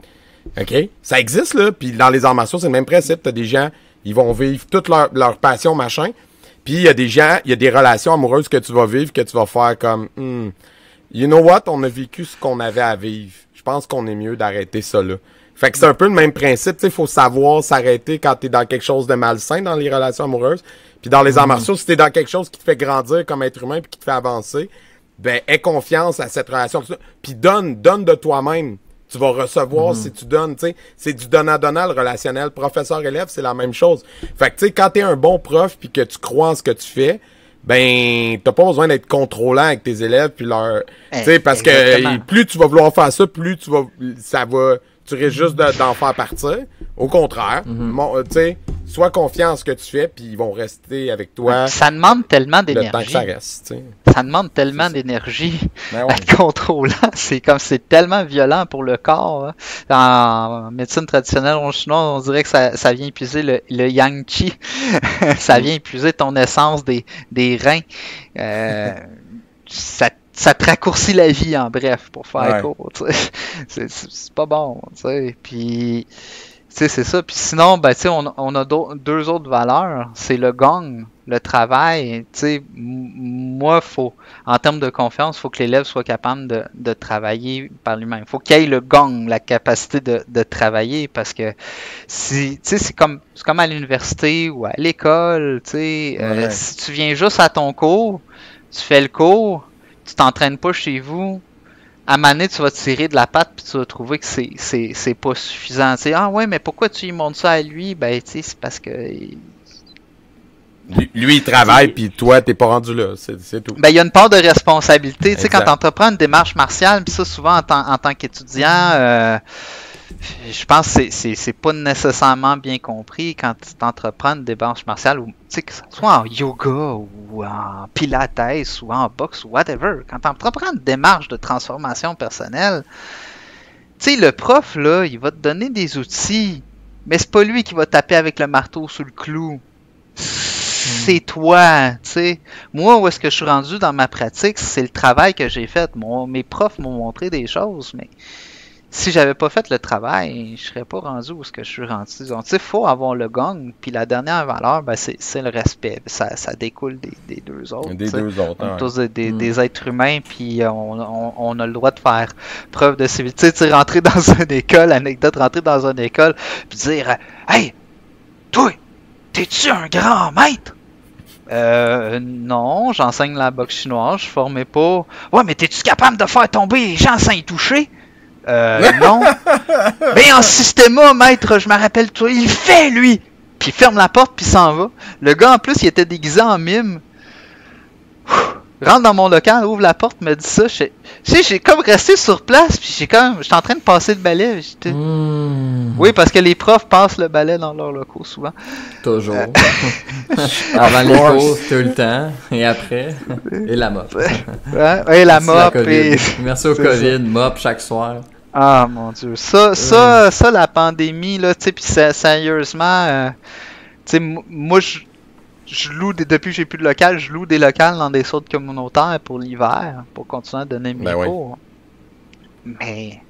OK? Ça existe, là, puis dans les arts martiaux, c'est le même principe. T'as des gens, ils vont vivre toute leur passion, machin, puis il y a des gens, il y a des relations amoureuses que tu vas vivre, que tu vas faire comme, you know what, on a vécu ce qu'on avait à vivre. Je pense qu'on est mieux d'arrêter ça, là. Fait que c'est un peu le même principe, tu sais, faut savoir s'arrêter quand t'es dans quelque chose de malsain dans les relations amoureuses. Puis dans les arts martiaux, si t'es dans quelque chose qui te fait grandir comme être humain puis qui te fait avancer, ben aie confiance à cette relation. Puis donne de toi-même. Tu vas recevoir si tu donnes, tu sais. C'est du donnant-donnant, le relationnel. Professeur-élève, c'est la même chose. Fait que tu sais, quand t'es un bon prof puis que tu crois en ce que tu fais, ben t'as pas besoin d'être contrôlant avec tes élèves puis leur, tu sais, parce que plus tu vas vouloir faire ça, plus tu risques juste d'en faire partir. Au contraire, tu sais, sois confiant en ce que tu fais, puis ils vont rester avec toi. Ça demande tellement d'énergie. Le temps que ça reste, tu sais. Ça demande tellement d'énergie à être contrôlant. C'est tellement violent pour le corps. Hein. En médecine traditionnelle chinoise, on dirait que ça vient épuiser le yang chi. Ça vient épuiser ton essence des reins. Ça te raccourcit la vie, en bref, pour faire court, tu sais. C'est pas bon, tu sais. Puis, tu sais, c'est ça. Puis sinon, ben, tu sais, on a deux autres valeurs. C'est le gong, le travail. Tu sais, moi, en termes de confiance, il faut que l'élève soit capable de travailler par lui-même. Il faut qu'il ait le gong, la capacité de travailler, parce que tu sais, c'est comme à l'université ou à l'école, tu sais. Si tu viens juste à ton cours, tu fais le cours, tu t'entraînes pas chez vous, à un moment donné, tu vas te tirer de la patte puis tu vas trouver que c'est pas suffisant. Tu sais, ah ouais, mais pourquoi tu lui montres ça à lui? Ben, tu sais, c'est parce que... Lui, il travaille, puis toi, t'es pas rendu là. C'est tout. Ben, il y a une part de responsabilité. Tu sais, quand tu entreprends une démarche martiale, puis ça, souvent, en tant qu'étudiant... je pense que c'est pas nécessairement bien compris quand tu t'entreprends une démarche martiale, ou, que ce soit en yoga ou en pilates ou en boxe ou whatever. Quand tu entreprends une démarche de transformation personnelle, tu sais, le prof, là, il va te donner des outils, mais c'est pas lui qui va taper avec le marteau sous le clou. C'est toi, tu sais. Moi, où est-ce que je suis rendu dans ma pratique, c'est le travail que j'ai fait. Mes profs m'ont montré des choses, mais si j'avais pas fait le travail, je serais pas rendu où est-ce que je suis rendu. Donc, tu sais, faut avoir le gong. Puis la dernière valeur, ben, c'est le respect. Ça découle des deux autres. Des deux autres. On est tous des êtres humains, puis on a le droit de faire preuve de civilité. Tu sais, rentrer dans une école, rentrer dans une école, puis dire, hey, toi, t'es-tu un grand maître? Non, j'enseigne la boxe chinoise, je formais pas. Ouais, mais t'es-tu capable de faire tomber les gens sans y toucher? Non. Mais en systéma, maître, je me rappelle, toi, il fait, lui! Puis il ferme la porte, puis il s'en va. Le gars, en plus, il était déguisé en mime. rentre dans mon local, ouvre la porte, me dit ça. J'ai comme resté sur place, puis j'étais en train de passer le balai. Oui, parce que les profs passent le balai dans leurs locaux souvent. Toujours. Avant les cours, tout le temps. Et après. Et la mop. Et la mop. Merci au COVID, mop chaque soir. Ah mon Dieu. Ça, la pandémie, là, tu sais, puis sérieusement, tu sais, moi, je loue depuis que j'ai plus de local, je loue des locales dans des centres communautaires pour l'hiver, pour continuer à donner mes cours. Mais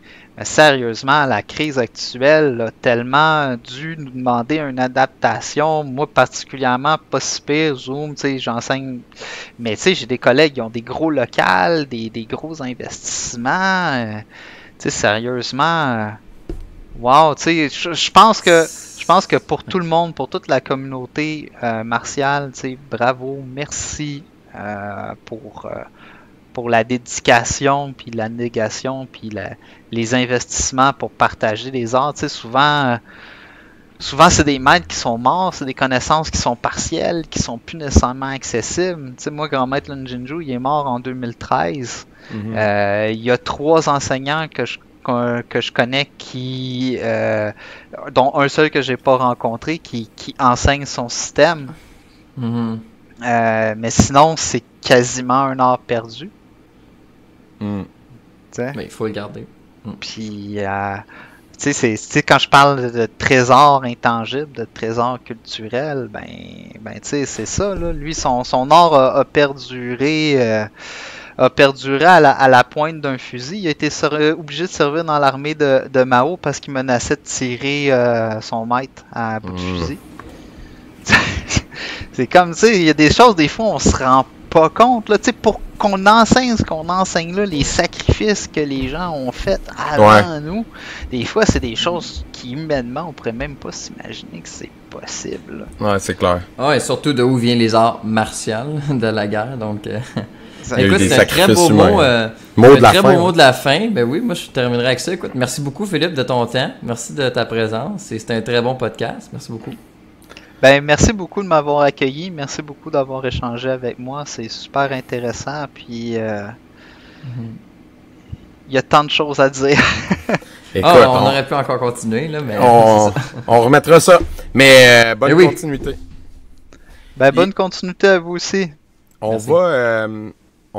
sérieusement, la crise actuelle a tellement dû nous demander une adaptation. Moi, particulièrement, pas si pire, Zoom, tu sais, j'enseigne. Mais tu sais, j'ai des collègues qui ont des gros locales, des gros investissements. Tu sais, sérieusement, wow, tu sais, je pense que pour tout le monde, pour toute la communauté martiale, tu sais, bravo, merci pour la dédication, puis la négation, puis les investissements pour partager les arts. Tu sais, souvent c'est des maîtres qui sont morts, c'est des connaissances qui sont partielles, qui sont plus nécessairement accessibles. Tu sais, moi, grand maître Lun Jinju, il est mort en 2013. Il y a 3 enseignants que je connais dont un seul que j'ai pas rencontré qui enseigne son système. Mais sinon, c'est quasiment un art perdu. Mais il faut le garder. Puis, tu sais, quand je parle de trésor intangible, de trésor culturel, ben tu sais, c'est ça, là. Lui, son art a perduré. A perduré à la pointe d'un fusil. Il a été obligé de servir dans l'armée de Mao parce qu'il menaçait de tirer son maître à bout de fusil. C'est comme, tu sais, il y a des choses, des fois, on se rend pas compte, là, tu sais, pour qu'on enseigne ce qu'on enseigne là, les sacrifices que les gens ont faits avant nous, des fois, c'est des choses qui, humainement, on pourrait même pas s'imaginer que c'est possible. Ouais, c'est clair. Et surtout de où viennent les arts martiaux de la guerre, donc... Écoute, c'est un très beau mot, mot de la fin. Ben oui, moi je terminerai avec ça. Écoute, merci beaucoup Philippe de ton temps. Merci de ta présence. C'était un très bon podcast. Merci beaucoup. Ben merci beaucoup de m'avoir accueilli. Merci beaucoup d'avoir échangé avec moi. C'est super intéressant. Puis il y a tant de choses à dire. Écoute, on aurait pu encore continuer là, mais on remettra ça. Mais bonne continuité. Ben bonne continuité à vous aussi.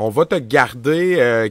On va te garder